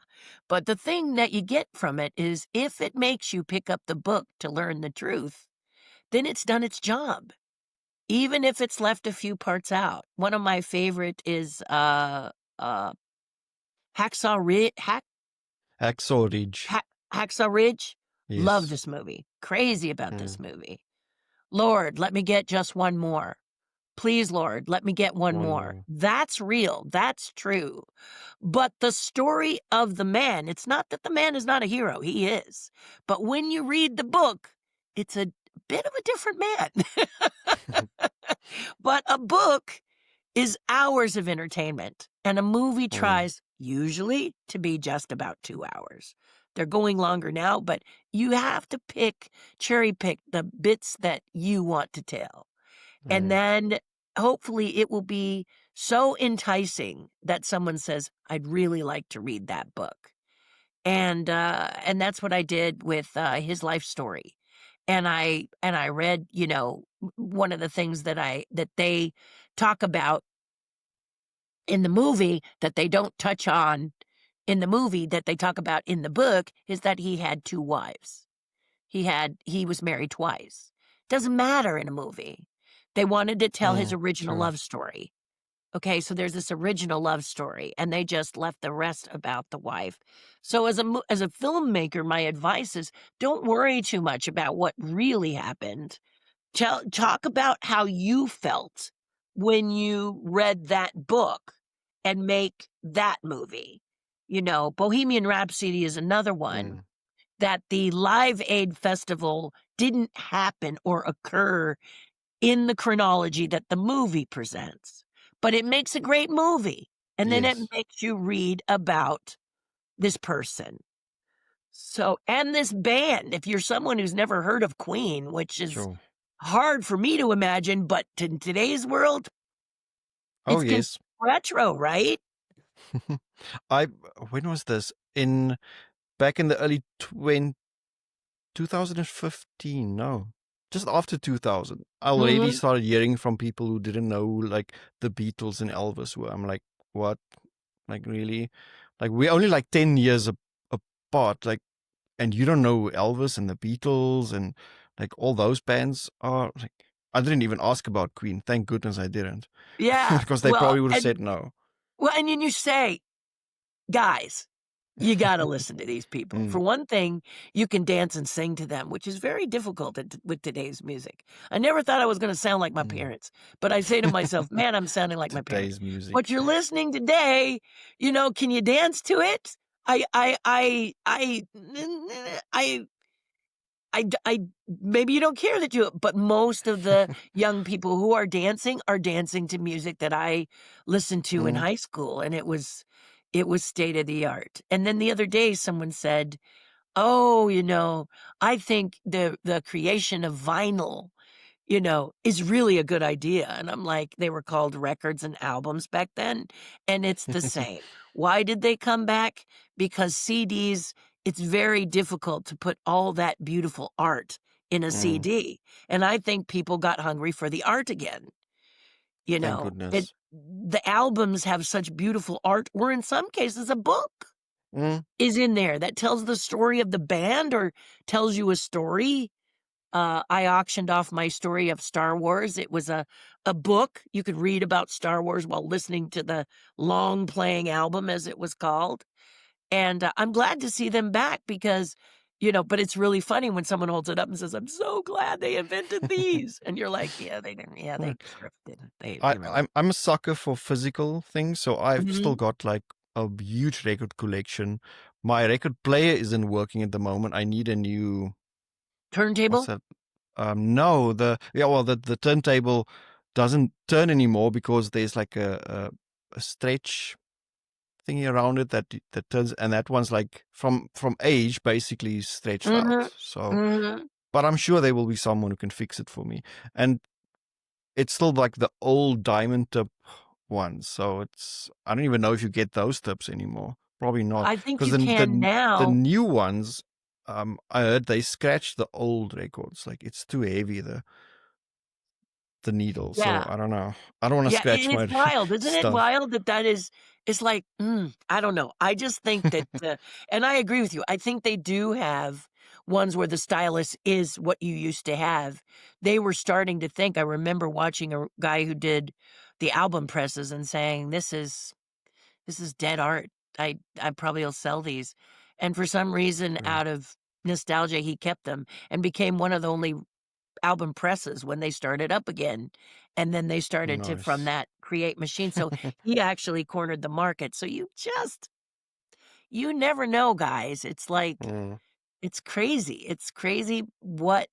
But the thing that you get from it is if it makes you pick up the book to learn the truth, then it's done its job. Even if it's left a few parts out. One of my favorite is uh Hacksaw Ridge. Hacksaw Ridge. Hacksaw Ridge. Love Yes. this movie. Crazy about this Mm, movie. Lord, let me get just one more. Please, Lord, let me get one one more. more. That's real. That's true. But the story of the man, it's not that the man is not a hero. He is. But when you read the book, it's a bit of a different man. But a book is hours of entertainment, and a movie Mm, tries usually to be just about 2 hours. They're going longer now, but you have to cherry pick the bits that you want to tell. And mm, then hopefully it will be so enticing that someone says, "I'd really like to read that book." And that's what I did with, his life story. And I read, one of the things that they talk about in the movie that they don't touch on in the movie that they talk about in the book is that he had 2 wives. He was married twice. Doesn't matter in a movie. They wanted to tell his original true. love story. Okay, so there's this original love story, and they just left the rest about the wife. So as a filmmaker, my advice is don't worry too much about what really happened. Talk about how you felt when you read that book and make that movie. Bohemian Rhapsody is another one Mm, that the Live Aid Festival didn't happen or occur in the chronology that the movie presents, but it makes a great movie, and then it yes. makes you read about this person. So and this band, if you're someone who's never heard of Queen, which is True. hard for me to imagine, but in today's world, Oh it's considered yes. retro, right? I when was this? In back in the early 2015, no. Just after 2000. I already Mhm. started hearing from people who didn't know like the Beatles and Elvis were. I'm like, what? Like really? Like we're only like 10 years apart. Like, and you don't know Elvis and the Beatles and like all those bands are like, I didn't even ask about Queen. Thank goodness I didn't. Yeah. Because they probably would have said no. And then you say, "Guys, you gotta listen to these people." For Mm, one thing, you can dance and sing to them, which is very difficult with today's music. I never thought I was gonna sound like my mm. parents, but I say to myself, "Man, I'm sounding like my parents." Today's music. What you're listening today, can you dance to it? I I maybe you don't care that you but most of the young people who are dancing to music that I listened to in Mm, high school, and it was state of the art. And then the other day, someone said, "Oh, I think the creation of vinyl is really a good idea." And I'm like, they were called records and albums back then, and it's the same. Why did they come back? Because CDs, it's very difficult to put all that beautiful art in a mm. CD. And I think people got hungry for the art again. You Thank know, it goodness. the albums have such beautiful art, or in some cases, a book Mm, is in there that tells the story of the band or tells you a story. I auctioned off my story of Star Wars. It was a book you could read about Star Wars while listening to the long playing album, as it was called. And I'm glad to see them back because, but it's really funny when someone holds it up and says, "I'm so glad they invented these." And you're like, "Yeah, they didn't. Yeah, yeah. they sort of didn't. They I, really." I'm a sucker for physical things, so I've still Mhm. got like a huge record collection. My record player isn't working at the moment. I need a new what's Turntable? that? No, the turntable doesn't turn anymore because there's like a stretch thingy around it that turns, and that one's like from age basically stretched out. Mhm. So, Mhm. but I'm sure there will be someone who can fix it for me. And it's still like the old diamond tip ones. So I don't even know if you get those tips anymore. Probably not, I think because you can the now. new ones, I heard they scratch the old records. Like it's too heavy the needle. So Yeah. I don't know. I don't want to Yeah, scratch and it's my wild, isn't it stuff. wild that is it's like, I don't know. I just think that, and I agree with you. I think they do have ones where the stylus is what you used to have. They were starting to think. I remember watching a guy who did the album presses and saying, "This is dead art. I probably will sell these." And for some reason, Mm, out of nostalgia, he kept them and became one of the only album presses when they started up again, and then they started to from nice. that create machines, so he actually cornered the market, so you never know, guys. It's like Mm, it's crazy what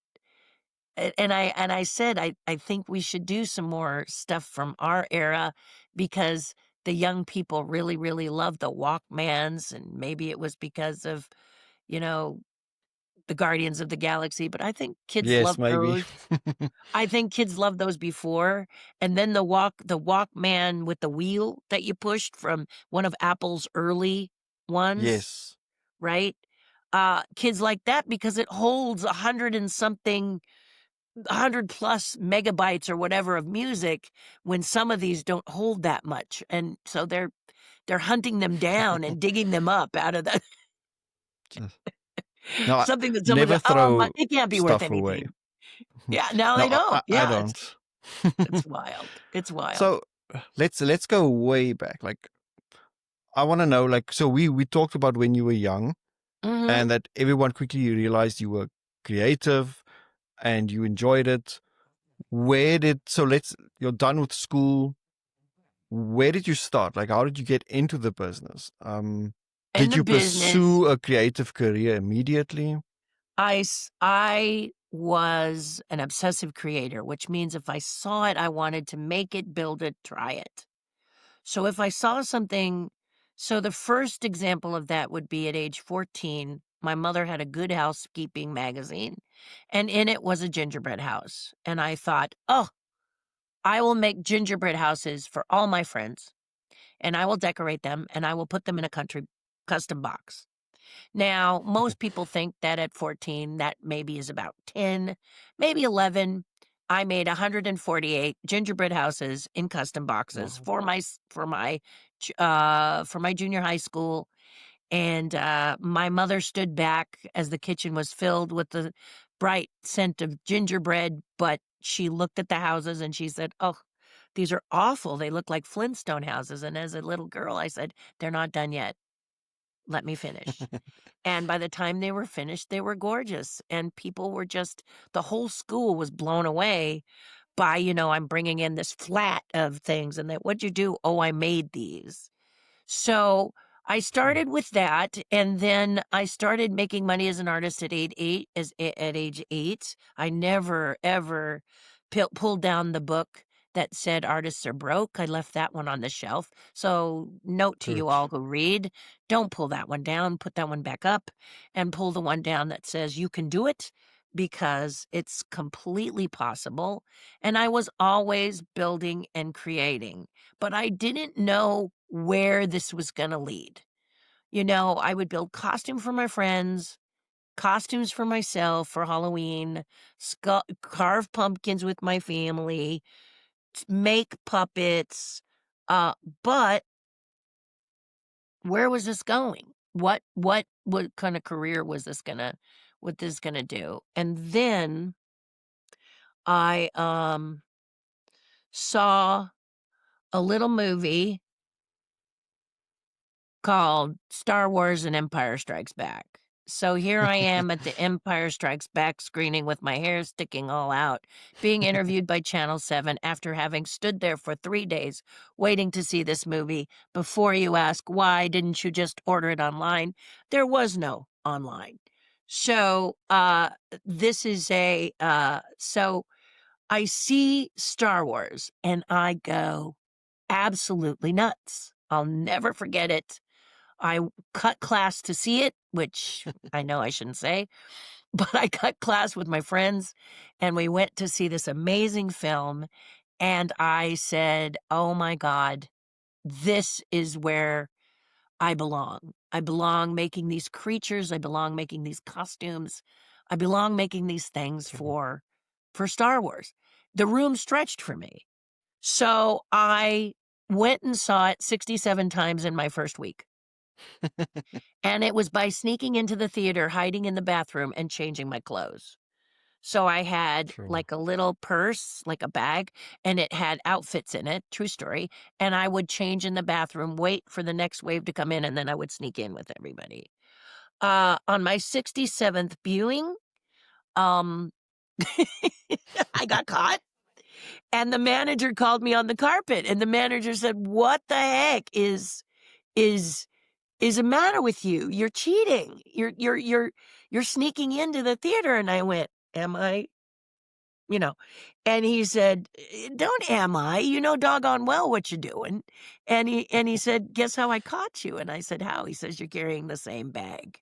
and I said I think we should do some more stuff from our era because the young people really, really love the Walkmans, and maybe it was because of, you know, the Guardians of the Galaxy, but I think kids yes, love maybe. those. I think kids loved those before, and then the Walkman with the wheel that you pushed from one of Apple's early ones, Yes. right? Kids like that because it holds 100 and something 100 plus megabytes or whatever of music when some of these don't hold that much, and so they're hunting them down and digging them up out of the Just- No, something that someone never said, "Oh, my throw it can't be worth stuff away. anything." Yeah, now No, they don't. I Yeah, it's don't. it's wild. It's wild. So let's go way back. Like I want to know, like, so we talked about when you were young, Mhm. and that everyone quickly realized you were creative and you enjoyed it. You're done with school. Where did you start? Like, how did you get into the business? In Did the you business, pursue a creative career immediately? I was an obsessive creator, which means if I saw it, I wanted to make it, build it, try it. So if I saw something, so the first example of that would be at age 14. My mother had a Good Housekeeping magazine, and in it was a gingerbread house. And I thought, oh, I will make gingerbread houses for all my friends, and I will decorate them, and I will put them in a country custom box. Now, most people think that at 14, that maybe is about 10, maybe 11. I made 148 gingerbread houses in custom boxes Wow. for my junior high school. And my mother stood back as the kitchen was filled with the bright scent of gingerbread, but she looked at the houses and she said, "Oh, these are awful. They look like Flintstone houses." And as a little girl, I said, "They're not done yet. Let me finish." And by the time they were finished, they were gorgeous. And people were just, the whole school was blown away by, I'm bringing in this flat of things. And that, what'd you do? Oh, I made these. So I Cool. started with that, and then I started making money as an artist at age 8. I never ever pulled down the book that said artists are broke. I left that one on the shelf. So note to you Good. all who read, don't pull that one down, put that one back up, and pull the one down that says you can do it, because it's completely possible. And I was always building and creating, but I didn't know where this was going to lead. I would build costume for my friends, costumes for myself for Halloween, carve pumpkins with my family, make puppets. Uh, but where was this going? What kind of career was this gonna do? And then I saw a little movie called Star Wars and Empire Strikes Back. So here I am at the Empire Strikes Back screening with my hair sticking all out, being interviewed by Channel 7 after having stood there for 3 days waiting to see this movie. Before you ask, why didn't you just order it online? There was no online. So, this is so I see Star Wars and I go absolutely nuts. I'll never forget it. I cut class to see it, which I know I shouldn't say, but I cut class with my friends and we went to see this amazing film. And I said, oh my God, this is where I belong. I belong making these creatures. I belong making these costumes. I belong making these things Cool. for Star Wars. The room stretched for me. So I went and saw it 67 times in my first week. And it was by sneaking into the theater, hiding in the bathroom, and changing my clothes. So I had Sure. like a little purse, like a bag, and it had outfits in it, true story. And I would change in the bathroom, wait for the next wave to come in, and then I would sneak in with everybody. On my 67th viewing, um, I got caught. And the manager called me on the carpet, and the manager said, "What the heck is the matter with you? You're cheating. You're sneaking into the theater." And I went, "Am I?" You know. And he said, "Don't am I? You know doggone well what you're doing." And he said, "Guess how I caught you?" And I said, "How?" He says, "You're carrying the same bag."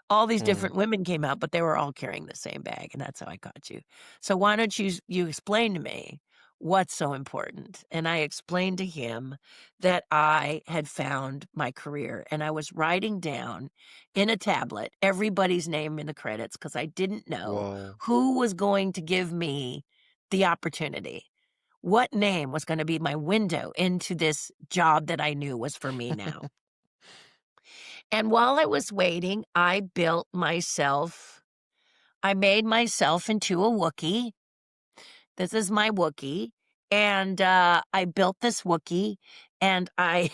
All these Mm. different women came out, but they were all carrying the same bag, and that's how I caught you. So why don't you explain to me what's so important? And I explained to him that I had found my career, and I was writing down in a tablet everybody's name in the credits because I didn't know Whoa. who was going to give me the opportunity. What name was going to be my window into this job that I knew was for me now? And while I was waiting, I made myself into a Wookiee. This is my Wookiee. And I built this Wookiee, and I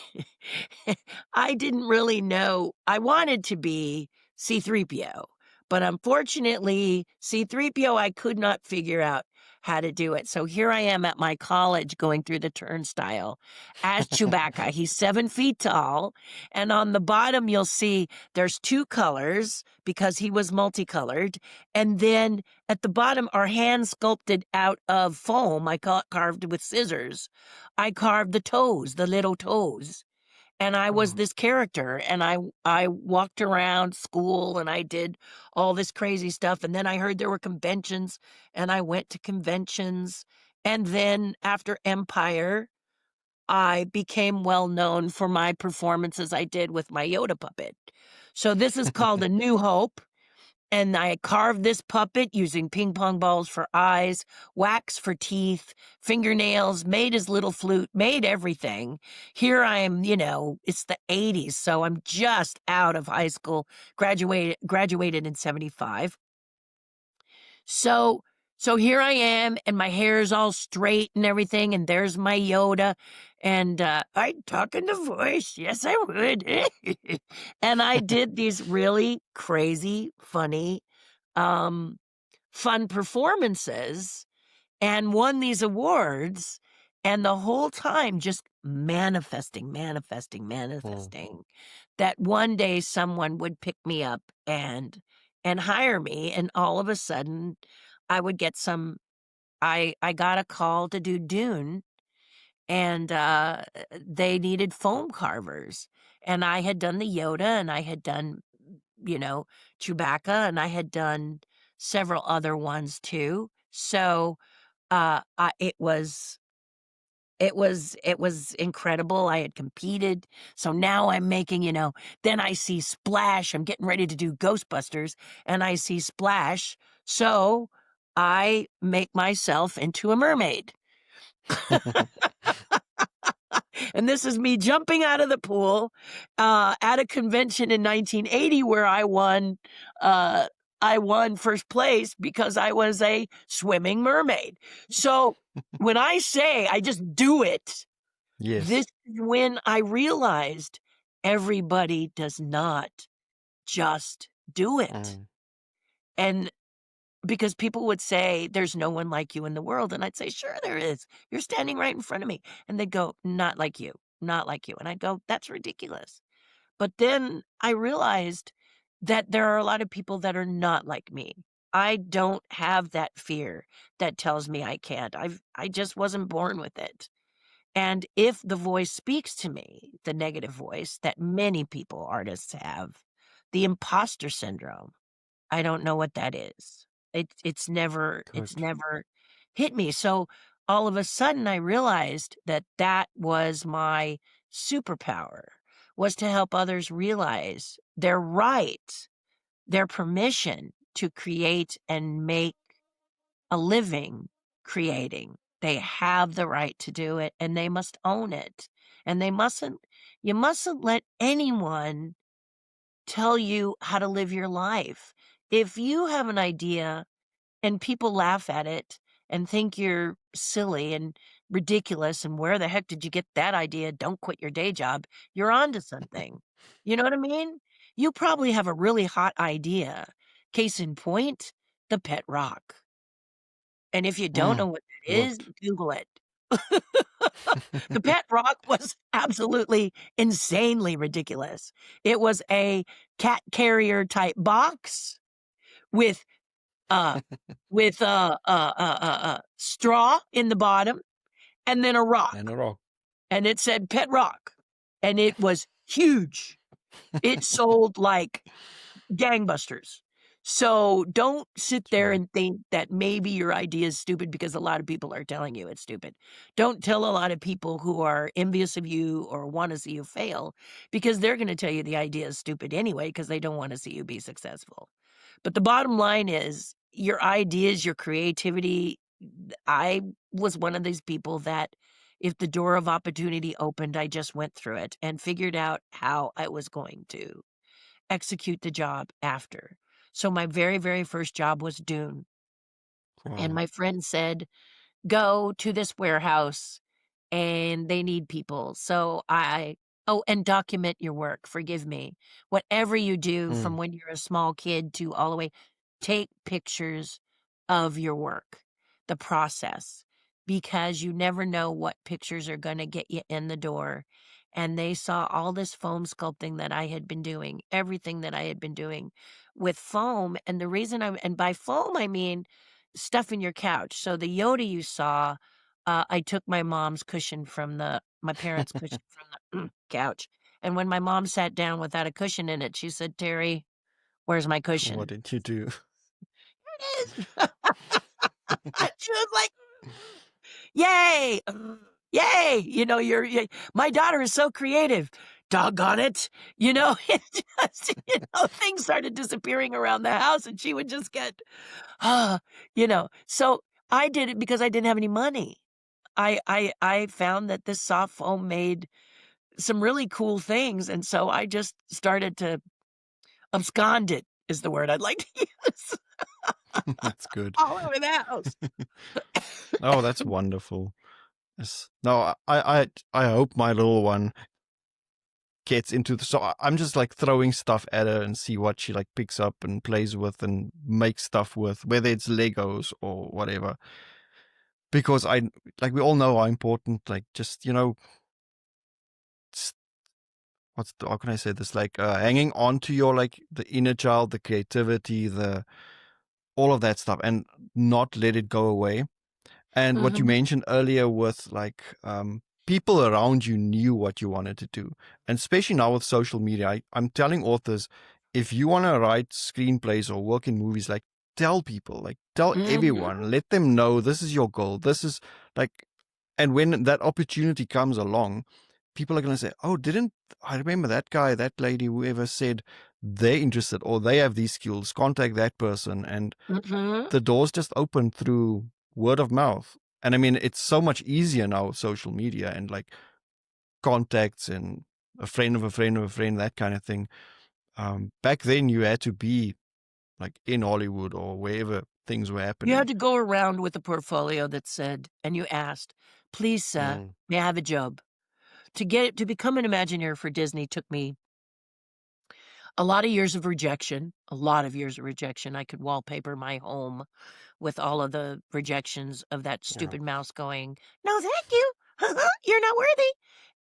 didn't really know. I wanted to be C-3PO, but unfortunately, C-3PO, I could not figure out how to do it. So here I am at my college going through the turnstile as Chewbacca. He's 7 feet tall. And on the bottom, you'll see there's 2 colors because he was multicolored. And then at the bottom are hand sculpted out of foam. I carved with scissors. I carved the toes, the little toes. and I was Oh. this character, and I walked around school, and I did all this crazy stuff, and then I heard there were conventions, and I went to conventions, and then after Empire, I became well known for my performances I did with my Yoda puppet. So this is called A New Hope, and I carved this puppet using ping pong balls for eyes, wax for teeth, fingernails, made his little flute, made everything. Here I am, it's the 80s, so I'm just out of high school, graduated in 75. So so here I am, and my hair's all straight and everything, and there's my Yoda, and, I'd talk in the voice, yes, I would. And I did these really crazy, funny, um, fun performances and won these awards, and the whole time just manifesting, manifesting, Mm. manifesting that one day someone would pick me up and hire me, and all of a sudden I would get some I got a call to do Dune, and they needed foam carvers, and I had done the Yoda, and I had done, you know, Chewbacca, and I had done several other ones too. So it was incredible. I had competed. So now I'm making, then I see Splash. I'm getting ready to do Ghostbusters, and I see Splash. So I make myself into a mermaid. And this is me jumping out of the pool at a convention in 1980 where I won first place because I was a swimming mermaid. So when I say I just do it, this Yes. is when I realized everybody does not just do it. Mm. And because people would say, "There's no one like you in the world," and I'd say, "Sure there is. You're standing right in front of me." And they'd go, "Not like you, not like you." And I'd go, "That's ridiculous." But then I realized that there are a lot of people that are not like me. I don't have that fear that tells me I can't. I just wasn't born with it. And if the voice speaks to me, the negative voice that many people, artists have, the imposter syndrome, I don't know what that is. It's Good. never hit me. So all of a sudden I realized that that was my superpower, was to help others realize their right, their permission to create and make a living creating. They have the right to do it, and they must own it. And you mustn't let anyone tell you how to live your life. If you have an idea and people laugh at it and think you're silly and ridiculous and where the heck did you get that idea? Don't quit your day job. You're onto something. You know what I mean? You probably have a really hot idea. Case in point, the pet rock. And if you don't Mm. know what that Good. is, Google it. The pet rock was absolutely insanely ridiculous. It was a cat carrier type box with uh straw in the bottom and then a And rock, a rock. and it said pet rock, and it was huge. It sold like gangbusters. So don't sit there Sure. and think that maybe your idea is stupid because a lot of people are telling you it's stupid. Don't tell a lot of people who are envious of you or want to see you fail because they're going to tell you the idea is stupid anyway because they don't want to see you be successful. But the bottom line is your ideas, your creativity. I was one of these people that if the door of opportunity opened, I just went through it and figured out how I was going to execute the job after. So my very, very first job was Dune. And Wow. my friend said, "Go to this warehouse and they need people." So oh, and document your work. Forgive me. Whatever you do from Mm. when you're a small kid to all the way, take pictures of your work, the process, because you never know what pictures are going to get you in the door. And they saw all this foam sculpting that I had been doing, everything that I had been doing with foam. And the reason and by foam, I mean stuff in your couch. So the Yoda you saw, I took my parents' cushion from the couch, And when my mom sat down without a cushion in it, she said, "Terry, where's my What cushion?" did you do? It is. She was like, "Yay! Yay!" My daughter is so creative. Doggone it. It just, things started disappearing around the house and she would just get, ah, So I did it because I didn't have any money. I found that this soft foam made some really cool things, and so I just started to abscond it is the word I'd like to use That's good. all over the house. Oh, that's wonderful. Yes. No, I hope my little one gets into the, so I'm just like throwing stuff at her and see what she like picks up and plays with and makes stuff with, whether it's Legos or whatever. Because we all know how important, like, just, how can I say this? Like, hanging on to your, like, the inner child, the creativity, all of that stuff, and not let it go away. And what you Mhm. mentioned earlier with, like, people around you knew what you wanted to do. And especially now with social media, I'm telling authors, if you want to write screenplays or work in movies, like, tell people, like, tell Mhm. everyone, let them know this is your goal. This is, like, and when that opportunity comes along, people are going to say, oh, didn't I remember that guy, that lady, whoever said they're interested or they have these skills, contact that person. And Mhm. the doors just open through word of mouth. And I mean, it's so much easier now with social media and like contacts and a friend of a friend of a friend, that kind of thing. Back then, you had to be like in Hollywood or wherever things were You happening. had to go around with a portfolio that said and you asked, "Please, sir, Mm, may I have a job?" To become an Imagineer for Disney took me a lot of years of rejection, a lot of years of rejection. I could wallpaper my home with all of the rejections of that yeah. stupid mouse going, "No, thank you. You're not worthy."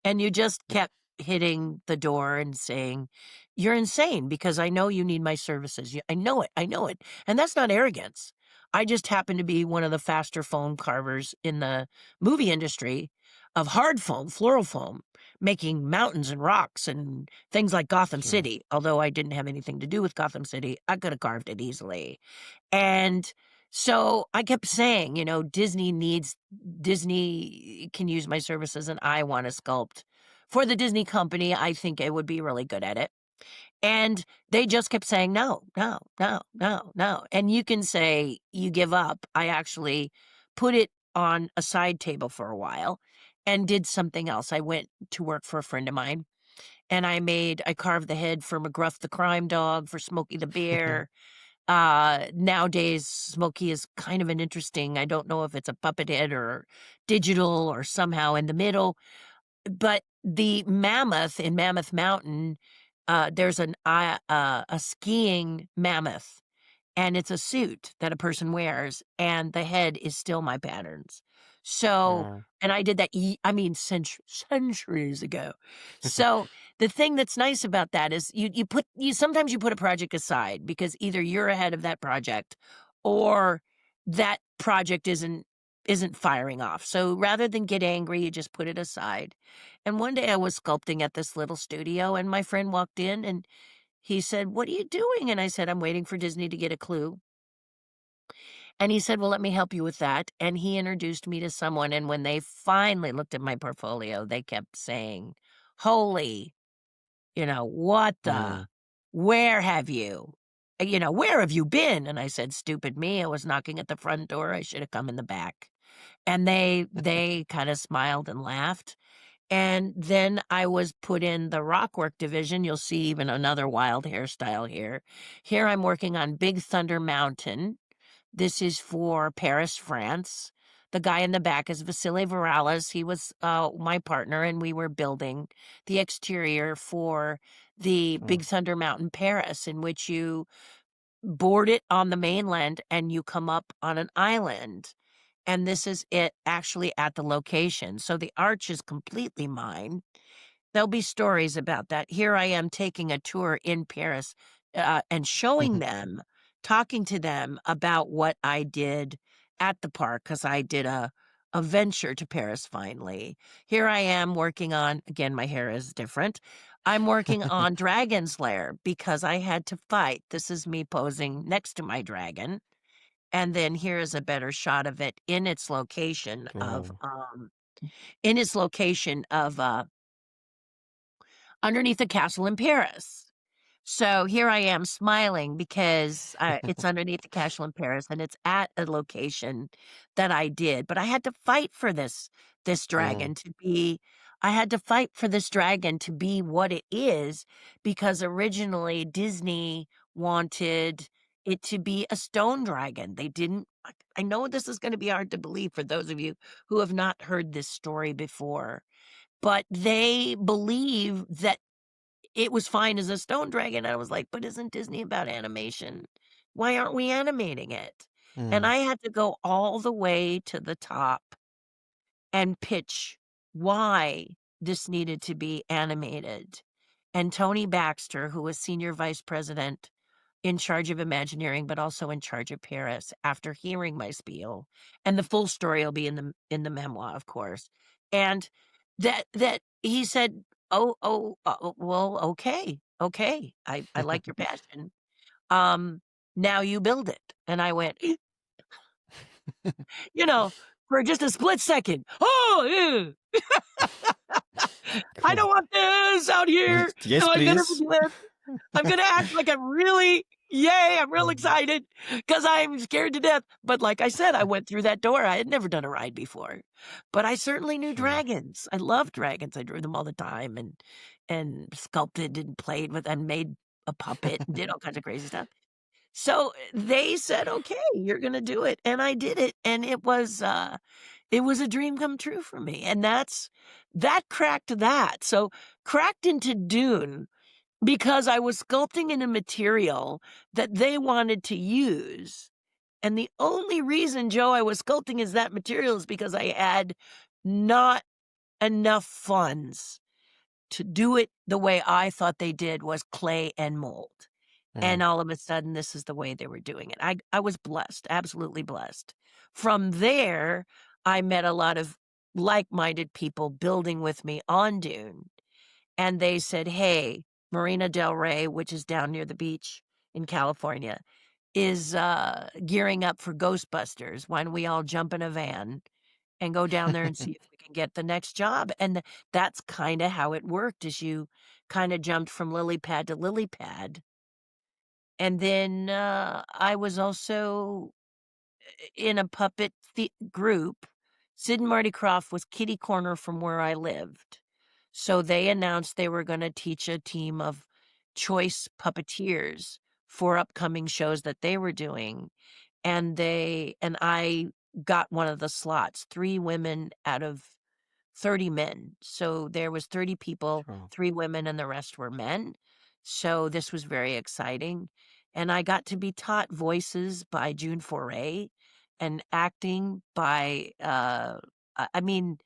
And you just kept hitting the door and saying, "You're insane because I know you need my services. I know it. I know it." And that's not arrogance. I just happen to be one of the faster foam carvers in the movie industry of hard foam, floral foam, making mountains and rocks and things like Gotham Sure. City. Although I didn't have anything to do with Gotham City, I could have carved it easily. And so I kept saying, Disney can use my services and I want to sculpt for the Disney company. I think I would be really good at it. And they just kept saying, no, no, no, no, no. And you can say you give up. I actually put it on a side table for a while and did something else. I went to work for a friend of mine and I carved the head for McGruff the crime dog, for Smokey the bear. Nowadays, Smokey is kind of an interesting, I don't know if it's a puppet head or digital or somehow in the middle, but the mammoth in Mammoth Mountain, there's a skiing mammoth, and it's a suit that a person wears, and the head is still my patterns. So Mm. and I did that centuries ago. So, the thing that's nice about that is you sometimes you put a project aside because either you're ahead of that project or that project isn't firing off. So, rather than get angry, you just put it aside. And one day I was sculpting at this little studio, and my friend walked in and he said, "What are you doing?" And I said, "I'm waiting for Disney to get a clue." And he said, "Well, let me help you with that." And he introduced me to someone. And when they finally looked at my portfolio, they kept saying, "Holy, what the? Mm. Where have you? Where have you been?" And I said, "Stupid me. I was knocking at the front door. I should have come in the back." And they kind of smiled and laughed. And then I was put in the rockwork division. You'll see even another wild hairstyle here. Here I'm working on Big Thunder Mountain. This is for Paris, France. The guy in the back is Vasily Virales. He was my partner, and we were building the exterior for the Sure. Big Thunder Mountain Paris, in which you board it on the mainland and you come up on an island. And this is it actually at the location. So the arch is completely mine. There'll be stories about that. Here I am taking a tour in Paris, and showing them, talking to them about what I did at the park because I did a venture to Paris finally. Here I am working on, again, my hair is different, I'm working on Dragon's Lair because I had to fight. This is me posing next to my dragon. And then here is a better shot of it in its location of, Oh. underneath a castle in Paris. So here I am smiling because it's underneath the castle in Paris and it's at a location that I did. But I had to fight for this Mm, dragon to be. I had to fight for this dragon to be what it is because originally Disney wanted it to be a stone dragon. They didn't. I know this is going to be hard to believe for those of you who have not heard this story before, but they believe that it was fine as a stone dragon. I was like, "But isn't Disney about animation? Why aren't we animating it?" And mm, I had to go all the way to the top and pitch why this needed to be animated. And Tony Baxter, who was senior vice president in charge of Imagineering, but also in charge of Paris, after hearing my spiel, and the full story will be in the memoir, of course. And that he said, well, okay, okay, I like your passion. Um, Now you build it." And I went, you know, for just a split second. Oh, yeah. I cool. don't want this out here. Yes, Am I gonna please. be glad? I'm gonna act like I'm really, yay, I'm real Mm, excited because I'm scared to death. But like I said, I went through that door. I had never done a ride before, but I certainly knew sure. dragons. I love dragons. I drew them all the time and sculpted and played with and made a puppet and did all kinds of crazy stuff. So they said, "Okay, you're gonna do it," and I did it, and it was a dream come true for me, and that cracked that. So cracked into Dune because I was sculpting in a material that they wanted to use, and the only reason, Joe, I was sculpting is that material is because I had not enough funds to do it the way I thought they did was clay and mold. Mm, And all of a sudden, this is the way they were doing it. I was blessed, absolutely blessed. From there, I met a lot of like-minded people building with me on Dune, and they said, "Hey, Marina Del Rey," which is down near the beach in California, "is, gearing up for Ghostbusters. Why don't we all jump in a van and go down there and see if we can get the next job?" And that's kinda how it worked, is you kinda jumped from lily pad to lily pad. And then, I was also in a puppet group. Sid and Marty Krofft was kitty corner from where I lived. So they announced they were gonna teach a team of choice puppeteers for upcoming shows that they were doing, and I got one of the slots, 3 women out of 30 men. So there was 30 people, sure. 3 women, and the rest were men. So this was very exciting. And I got to be taught voices by June Foray and acting by, I mean,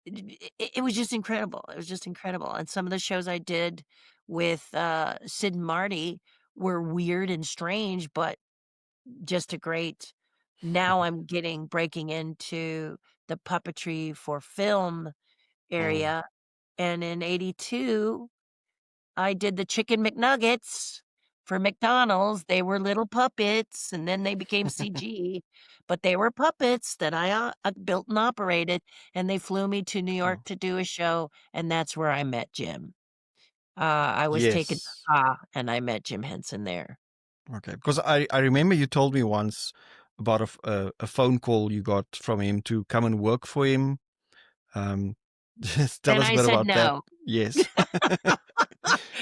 it was just incredible. It was just incredible. And some of the shows I did with Sid and Marty were weird and strange, but just a great. Now I'm breaking into the puppetry for film Mm. area, and in '82, I did the chicken McNuggets for McDonald's. They were little puppets, and then they became CG, but they were puppets that I built and operated, and they flew me to New York Sure. to do a show, and that's where I met Jim. I was taken to Yes. and I met Jim Henson there. Okay. Because I remember you told me once about a phone call you got from him to come and work for him. Just tell And us a I bit said, about that. "No." Yes.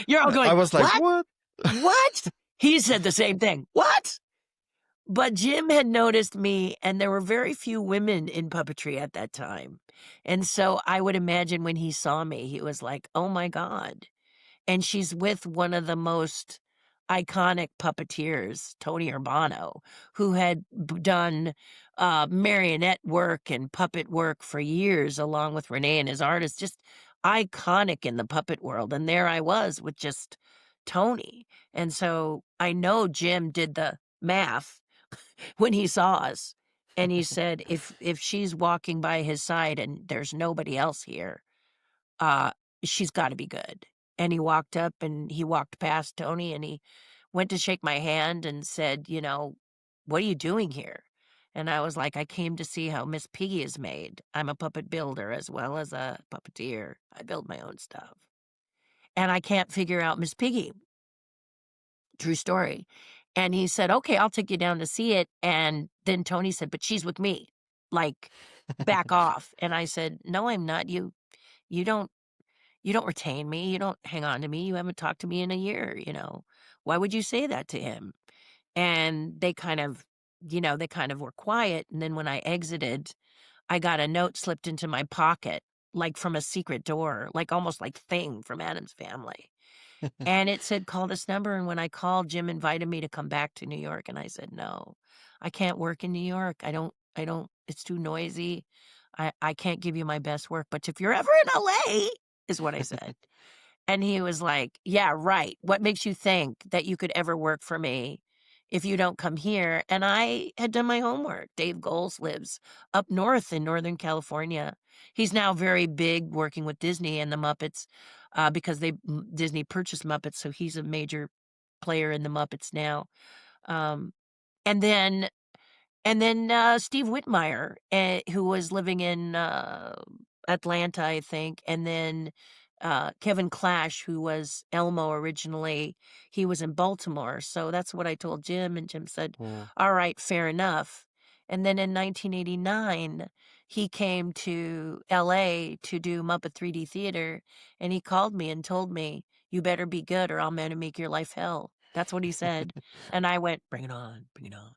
You're all I going, was like, "What? what? What?" He said the same thing. "What?" But Jim had noticed me, and there were very few women in puppetry at that time. And so I would imagine when he saw me, he was like, "Oh my God." And she's with one of the most iconic puppeteers, Tony Urbano, who had done marionette work and puppet work for years, along with Renee and his artists, just iconic in the puppet world. And there I was with just Tony. And so I know Jim did the math when he saw us, and he said, "If she's walking by his side and there's nobody else here, uh, she's gotta be good." And he walked up and he walked past Tony and he went to shake my hand and said, "What are you doing here?" And I was like, "I came to see how Miss Piggy is made. I'm a puppet builder as well as a puppeteer. I build my own stuff. And I can't figure out Miss Piggy." True story. And he said, "Okay, I'll take you down to see it." And then Tony said, "But she's with me. Like, back off." And I said, "No, I'm not. You don't you don't retain me. You don't hang on to me. You haven't talked to me in a year. Why would you say that to him?" And they kind of were quiet. And then when I exited, I got a note slipped into my pocket, like from a secret door, like almost like Thing from Addams Family. And it said, "Call this number." And when I called, Jim invited me to come back to New York. And I said, "No, I can't work in New York. I don't, it's too noisy. I can't give you my best work. But if you're ever in LA, is what I said." And he was like, "Yeah, right. What makes you think that you could ever work for me if you don't come here?" And I had done my homework. Dave Goles lives up north in Northern California. He's now very big working with Disney and the Muppets because Disney purchased Muppets, so he's a major player in the Muppets now. Um, and then Steve Whitmire, who was living in Atlanta, I think, and then Kevin Clash, who was Elmo originally, he was in Baltimore. So that's what I told Jim, and Jim said, Mm. "All right, fair enough." And then in 1989, he came to LA to do Muppet 3D Theater, and he called me and told me, "You better be good or I'm going to make your life hell." That's what he said. And I went, "Bring it on, bring it on."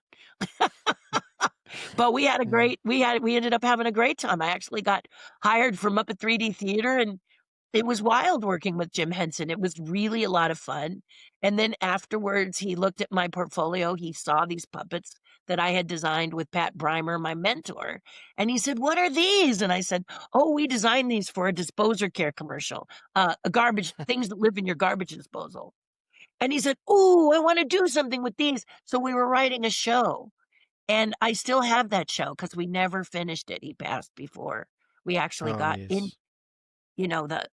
But we had a Yeah. great we ended up having a great time. I actually got hired for Muppet 3D Theater, and it was wild working with Jim Henson. It was really a lot of fun. And then afterwards, he looked at my portfolio. He saw these puppets that I had designed with Pat Brymer, my mentor, and he said, "What are these?" And I said, "Oh, we designed these for a disposer care commercial, a garbage things that live in your garbage disposal." And he said, "Oh, I wanna do something with these." So we were writing a show. And I still have that show because we never finished it. He passed before we actually Oh, got in, yes. you know, the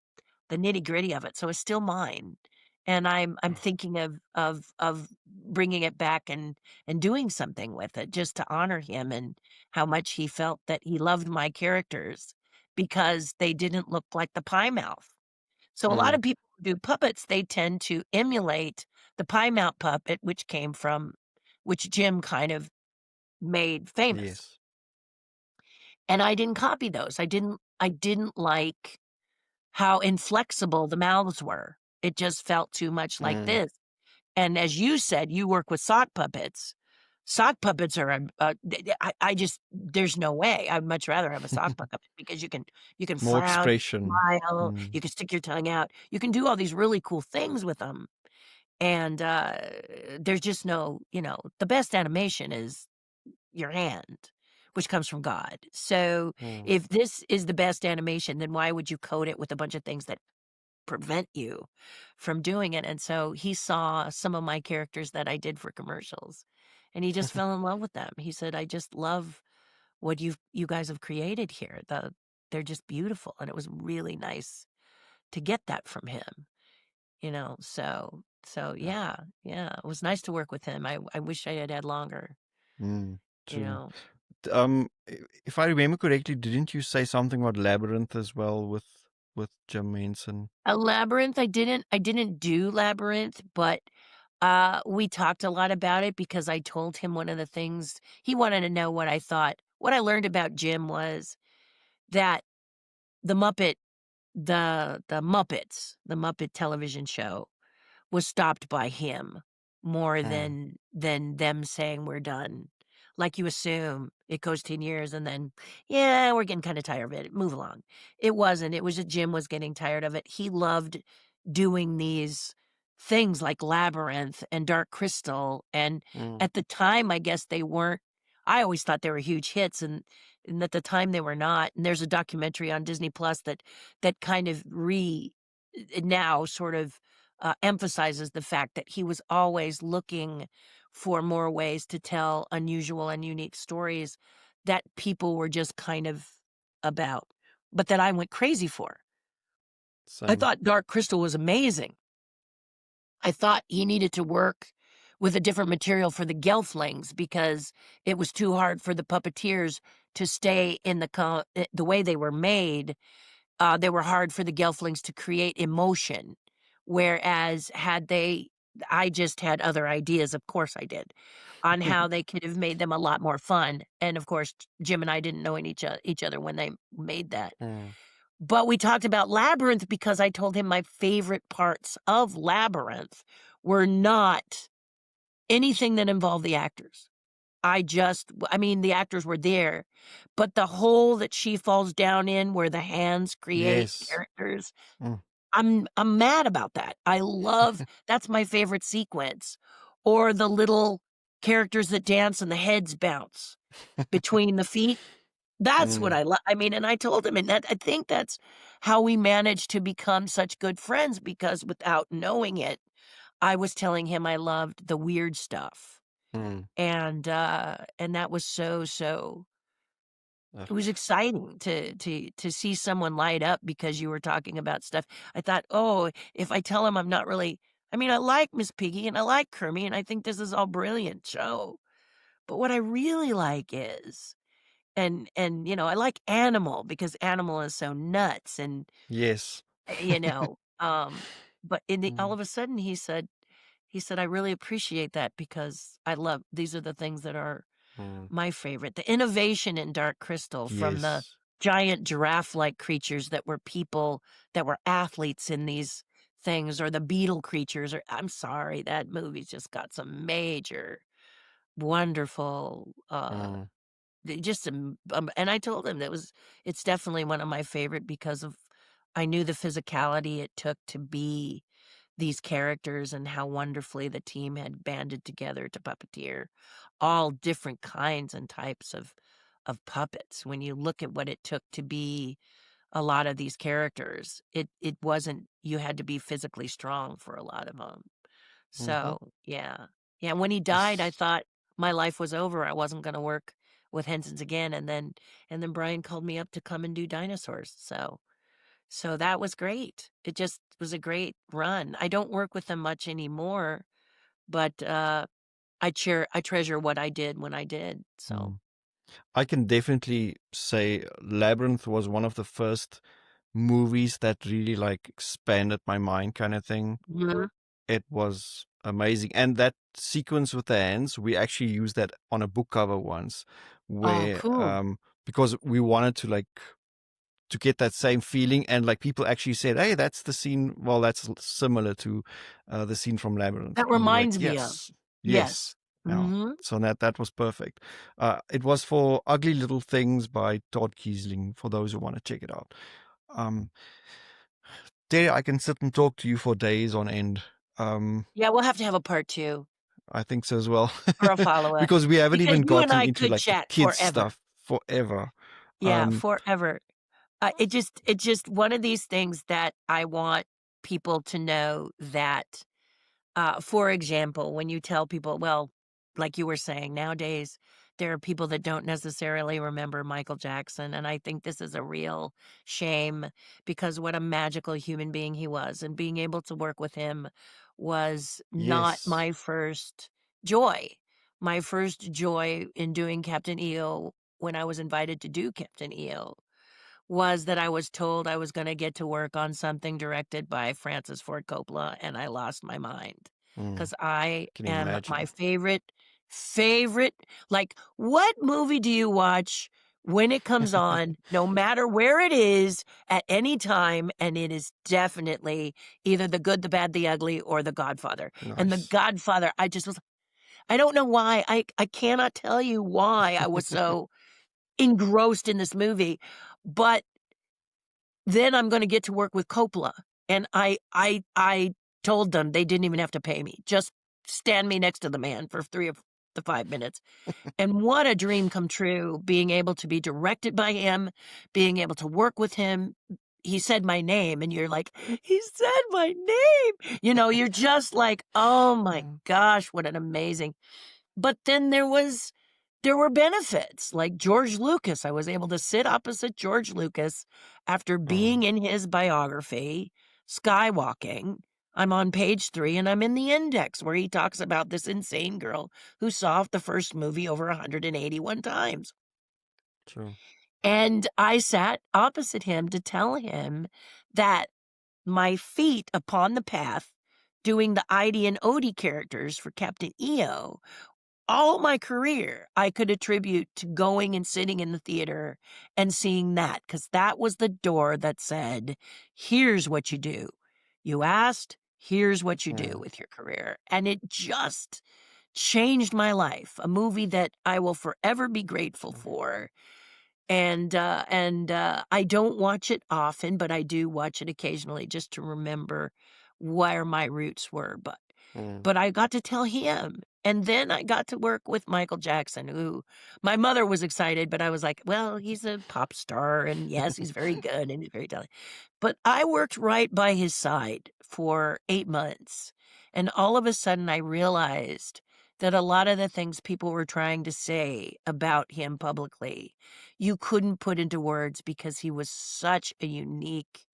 the nitty-gritty of it, so it's still mine. And I'm Oh, thinking of bringing it back and doing something with it just to honor him and how much he felt that he loved my characters because they didn't look like the Pie Mouth. So a lot mm. of people who do puppets, they tend to emulate the Pie Mouth puppet, which Jim kind of made famous. Yes. And I didn't copy those. I didn't like how inflexible the mouths were. It just felt too much like Mm. this. And as you said, you work with sock puppets. Sock puppets are I just there's no way. I'd much rather have a sock puppet because you can More frown, expression. smile, Mm. you can stick your tongue out. You can do all these really cool things with them. And there's just the best animation is your hand, which comes from God. So Mm. if this is the best animation, then why would you code it with a bunch of things that prevent you from doing it? And so he saw some of my characters that I did for commercials and he just fell in love with them. He said, "I just love what you guys have created here. They're just beautiful." And it was really nice to get that from him. So Yeah. yeah, yeah. It was nice to work with him. I wish I had had longer, Mm. you True. know. If I remember correctly, didn't you say something about Labyrinth as well with Jim Henson? A Labyrinth, I didn't do Labyrinth, but, we talked a lot about it because I told him one of the things he wanted to know what I thought. What I learned about Jim was that the Muppet the Muppets, the Muppet television show was stopped by him more Ah. than them saying, "We're done." Like you assume it goes 10 years and then, "Yeah, we're getting kinda tired of it, move along." It wasn't, it was that Jim was getting tired of it. He loved doing these things like Labyrinth and Dark Crystal, and Mm. at the time, I guess they weren't. I always thought they were huge hits, and at the time they were not, and there's a documentary on Disney Plus that kind of now sort of emphasizes the fact that he was always looking for more ways to tell unusual and unique stories that people were just kind of about, but that I went crazy for. I Same. thought Dark Crystal was amazing. I thought he needed to work with a different material for the Gelflings because it was too hard for the puppeteers to stay in the way they were made. They were hard for the Gelflings to create emotion, whereas I just had other ideas, of course I did, on how they could have made them a lot more fun. And of course, Jim and I didn't know each other when they made that. Mm. But we talked about Labyrinth because I told him my favorite parts of Labyrinth were not anything that involved the actors. I mean, the actors were there, but the hole that she falls down in where the hands create Yes. characters, Mm. I'm mad about that. I love that's my favorite sequence. Or the little characters that dance and the heads bounce between the feet. That's what Mm. I love. I mean, and I told him, and that I think that's how we managed to become such good friends because without knowing it, I was telling him I loved the weird stuff. Mm. And that was so Uh, it was exciting to see someone light up because you were talking about stuff. I thought, "Oh, if I tell him I'm not really." I mean, I like Miss Piggy and I like Kermie, and I think this is all brilliant show. But what I really like is I like Animal because Animal is so nuts and, yes. you know, but all Mm. of a sudden he said, "I really appreciate that because I love these are the things that are Mm. my favorite." The innovation in Dark Crystal from the Yes. giant giraffe-like creatures that were people that were athletes in these things or the beetle creatures or I'm sorry, that movie's just got some major, wonderful, Mm. just, and I told him it's definitely one of my favorite because I knew the physicality it took to be these characters and how wonderfully the team had banded together to puppeteer all different kinds and types of puppets. When you look at what it took to be a lot of these characters, it wasn't you had to be physically strong for a lot of them. Mhm. So, yeah. Yeah, when he died, I Yes. thought my life was over. I wasn't gonna work with Henson's again, and then Brian called me up to come and do dinosaurs, so that was great. It just was a great run. I don't work with them much anymore, but, I treasure what I did when I did, so. Mm. I can definitely say Labyrinth was one of the first movies that really like expanded my mind kind of thing. Mhm. It was amazing. And that sequence with the hands, we actually used that on a book cover once Oh, where cool. because we wanted to like to get that same feeling and like people actually said, "Hey, that's the scene, well that's similar to the scene from Labyrinth." That And we're like, reminds me of. "Yes. Yes. Yes." Yeah. Mhm. So that was perfect. It was for Ugly Little Things by Todd Kiesling for those who want to check it out. Um There I can sit and talk to you for days on end. Um Yeah, we'll have to have a part 2 I think so as well. or a follow-up Because we haven't because even you and gotten I into could like the chat kids forever. stuff forever. Yeah, Um, forever. It just one of these things that I want people to know that, for example, when you tell people, well, like you were saying, nowadays there are people that don't necessarily remember Michael Jackson, and I think this is a real shame because what a magical human being he was, and being able to work with him was not yes. my first joy. My first joy in doing Captain EO when I was invited to do Captain EO was that I was told I was gonna get to work on something directed by Francis Ford Coppola, and I lost my mind Mm, because I can am my imagine. favorite like, what movie do you watch when it comes on, no matter where it is, at any time, and it is definitely either The Good, the Bad, the Ugly, or The Godfather, and The Nice. Godfather, I don't know why, I cannot tell you why I was so engrossed in this movie, but then I'm gonna get to work with Coppola, and I told them they didn't even have to pay me, just stand me next to the man for 3 of the 5 minutes, and what a dream come true being able to be directed by him, being able to work with him. He said my name, and you're like, "He said my name!" You're just like, "Oh my Mm, gosh, what an amazing." But then there was there were benefits, like George Lucas. I was able to sit opposite George Lucas after being Mm. in his biography, Skywalking. I'm on page 3, and I'm in the index where he talks about this insane girl who saw the first movie over 181 times. True. And I sat opposite him to tell him that my feet upon the path doing the Idie and Odie characters for Captain EO, all my career I could attribute to going and sitting in the theater and seeing that, because that was the door that said, here's what you do. You asked, here's what you do Mm. with your career. And it just changed my life. A movie that I will forever be grateful for. And I don't watch it often, but I do watch it occasionally just to remember where my roots were. Mm. But I got to tell him, and then I got to work with Michael Jackson, who my mother was excited, but I was like, "Well, he's a pop star, and yes, he's very good, and he's very talented." But I worked right by his side for 8 months, and all of a sudden, I realized that a lot of the things people were trying to say about him publicly, you couldn't put into words because he was such a unique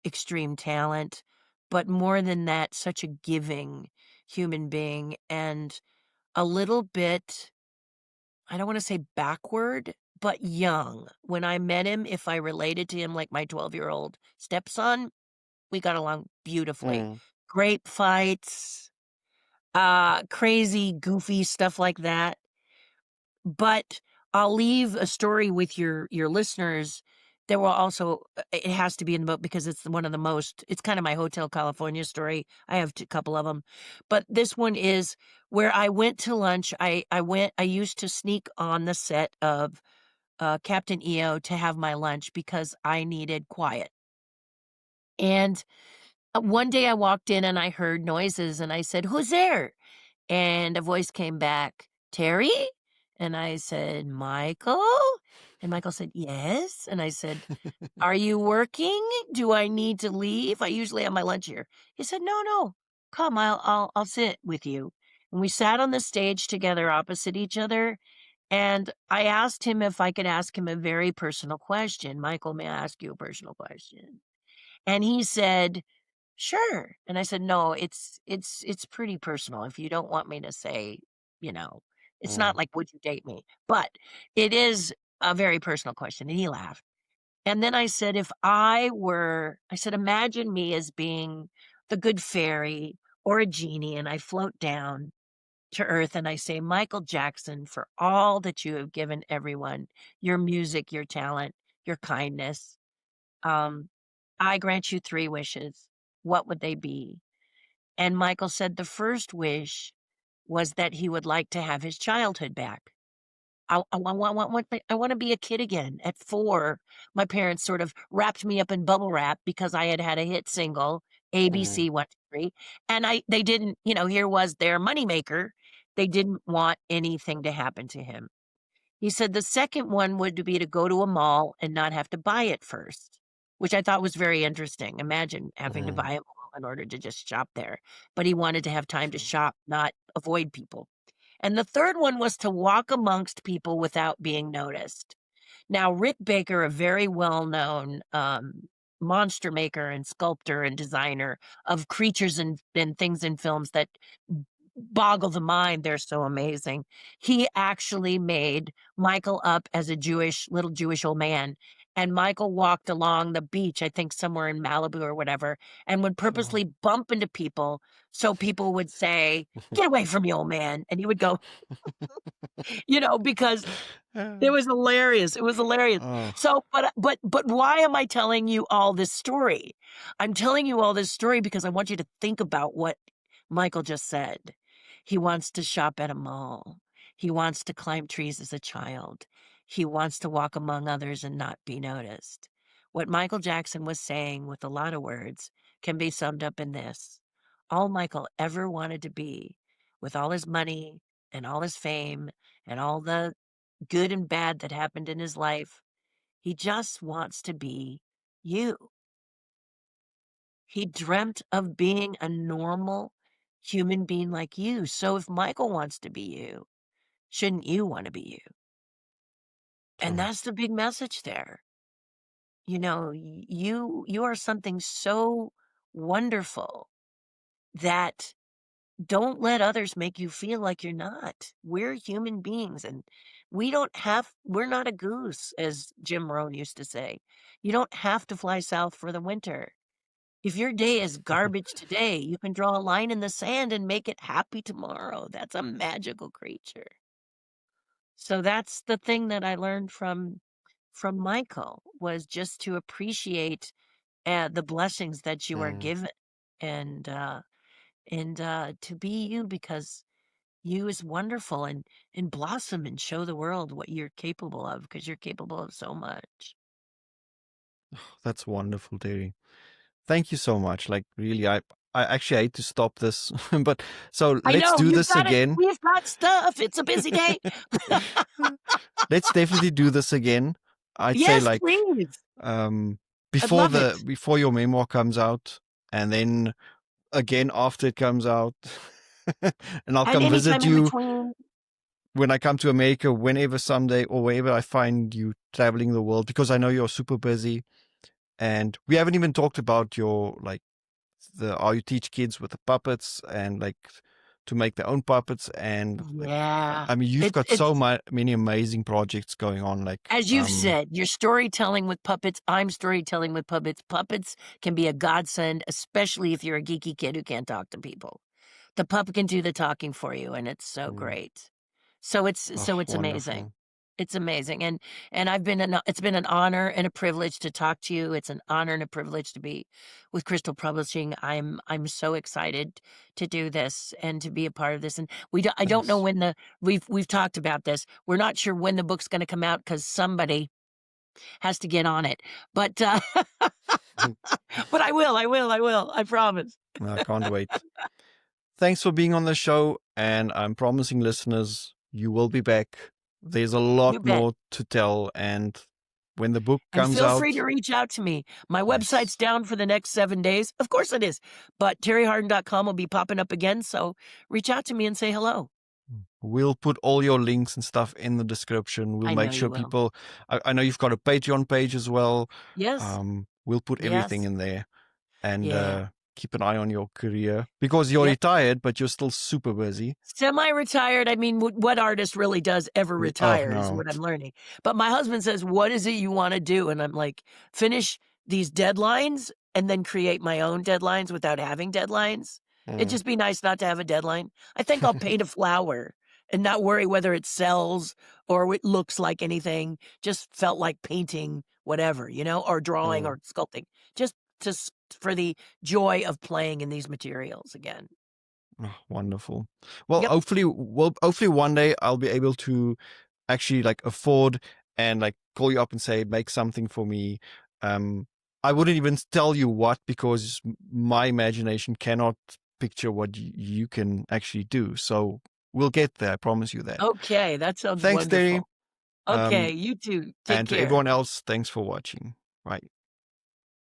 extreme talent, but more than that, such a giving human being and a little bit, I don't want to say backward, but young. When I met him, if I related to him like my 12-year-old stepson, we got along beautifully. Mm. Great fights, crazy, goofy stuff like that. But I'll leave a story with your listeners. There will also it has to be in the book because it's one of the most it's kind of my Hotel California story. I have a couple of them. But this one is where I went to lunch. I used to sneak on the set of Captain EO to have my lunch because I needed quiet. And one day I walked in and I heard noises and I said, "Who's there?" And a voice came back, "Terry?" And I said, "Michael?" And Michael said, "Yes." And I said, "Are you working? Do I need to leave? I usually have my lunch here." He said, "No, no. Come, I'll sit with you." And we sat on the stage together opposite each other. And I asked him if I could ask him a very personal question. "Michael, may I ask you a personal question?" And he said, "Sure." And I said, "No, it's pretty personal. If you don't want me to say, you know, it's not Mm. like, 'Would you date me?' But it is a very personal question." And he laughed. And then I said, I said, "Imagine me as being the good fairy or a genie, and I float down to earth and I say, 'Michael Jackson, for all that you have given everyone, your music, your talent, your kindness, um, I grant you 3 wishes. What would they be?'" And Michael said the first wish was that he would like to have his childhood back. I wanna be a kid again. At 4, my parents sort of wrapped me up in bubble wrap because I had had a hit single, Mm. ABC 1, 2, 3, and they didn't here was their moneymaker. They didn't want anything to happen to him. He said the second one would be to go to a mall and not have to buy it first, which I thought was very interesting. Imagine having to Mm. buy a mall in order to just shop there, but he wanted to have time to True. shop, not avoid people. And the third one was to walk amongst people without being noticed. Now, Rick Baker, a very well-known, monster maker and sculptor and designer of creatures and things in films that boggle the mind, they're so amazing. He actually made Michael up as a little Jewish old man, and Michael walked along the beach, I think somewhere in Malibu or whatever, and would Sure. purposely bump into people, so people would say, "Get away from me, old man," and he would go, because it was hilarious, it was hilarious. Oh. So, but why am I telling you all this story? I'm telling you all this story because I want you to think about what Michael just said. He wants to shop at a mall. He wants to climb trees as a child. He wants to walk among others and not be noticed. What Michael Jackson was saying with a lot of words can be summed up in this. All Michael ever wanted to be, with all his money and all his fame and all the good and bad that happened in his life. He just wants to be you. He dreamt of being a normal human being like you. So if Michael wants to be you, shouldn't you want to be you? And Oh, that's the big message there. You know, you are something so wonderful that don't let others make you feel like you're not. We're human beings and we're not a goose, as Jim Rohn used to say. You don't have to fly south for the winter. If your day is garbage today, you can draw a line in the sand and make it happy tomorrow. That's a magical creature. So that's the thing that I learned from Michael was just to appreciate the blessings that you are mm. given and to be you because you is wonderful and blossom and show the world what you're capable of because you're capable of so much. That's wonderful, Terry. Thank you so much. Like, really, I actually hate to stop this, but so I let's know do you've this got it. again. We've got stuff. It's a busy day. Let's definitely do this again. I'd say Yes, like please. um I'd love it. before your memoir comes out, and then again after it comes out. And I'll And come visit anytime in you between. when I come to America, whenever someday or wherever I find you traveling the world, because I know you're super busy. And we haven't even talked about your like the how you teach kids with the puppets and like to make their own puppets. And like, Yeah. I mean, you've got It's so many amazing projects going on. Like, as you've said, you're storytelling with puppets. I'm storytelling with puppets. Puppets can be a godsend, especially if you're a geeky kid who can't talk to people. The puppet can do the talking for you, and it's so mm, great. So it's amazing. wonderful. It's amazing, and it's been an honor and a privilege to talk to you. It's an honor and a privilege to be with Crystal Publishing. I'm so excited to do this and to be a part of this. And I don't know Thanks. when we've talked about this. We're not sure when the book's going to come out because somebody has to get on it. But but I will. I promise. I can't wait. Thanks for being on the show. And I'm promising listeners you will be back. There's a lot You bet. more to tell. And when the book And comes feel free to out, reach out to me. My website's yes, down for the next 7 days. Of course it is. But terryhardin.com will be popping up again, so reach out to me and say hello. we'll put all your links and stuff in the description. We'll I make know sure you will. people, I know you've got a Patreon page as well. Yes. We'll put everything Yes. in there and Yeah. keep an eye on your career because you're Yep. retired, but you're still super busy. Semi-retired, I mean, what artist really does ever Oh, retire is no. what I'm learning. But my husband says, "What is it you wanna do?" And I'm like, "Finish these deadlines and then create my own deadlines without having deadlines." It'd Mm. just be nice not to have a deadline. I think I'll paint a flower and not worry whether it sells or it looks like anything. Just felt like painting whatever, or drawing Mm. or sculpting. Just for the joy of playing in these materials again. Oh, wonderful. Well, Yep. hopefully one day I'll be able to actually like afford and like call you up and say, make something for me. Um, I wouldn't even tell you what because my imagination cannot picture what you can actually do. So we'll get there. I promise you that. Okay, that sounds Thanks, Terry. wonderful. Okay, you too. Take And to care. everyone else, thanks for watching. Bye.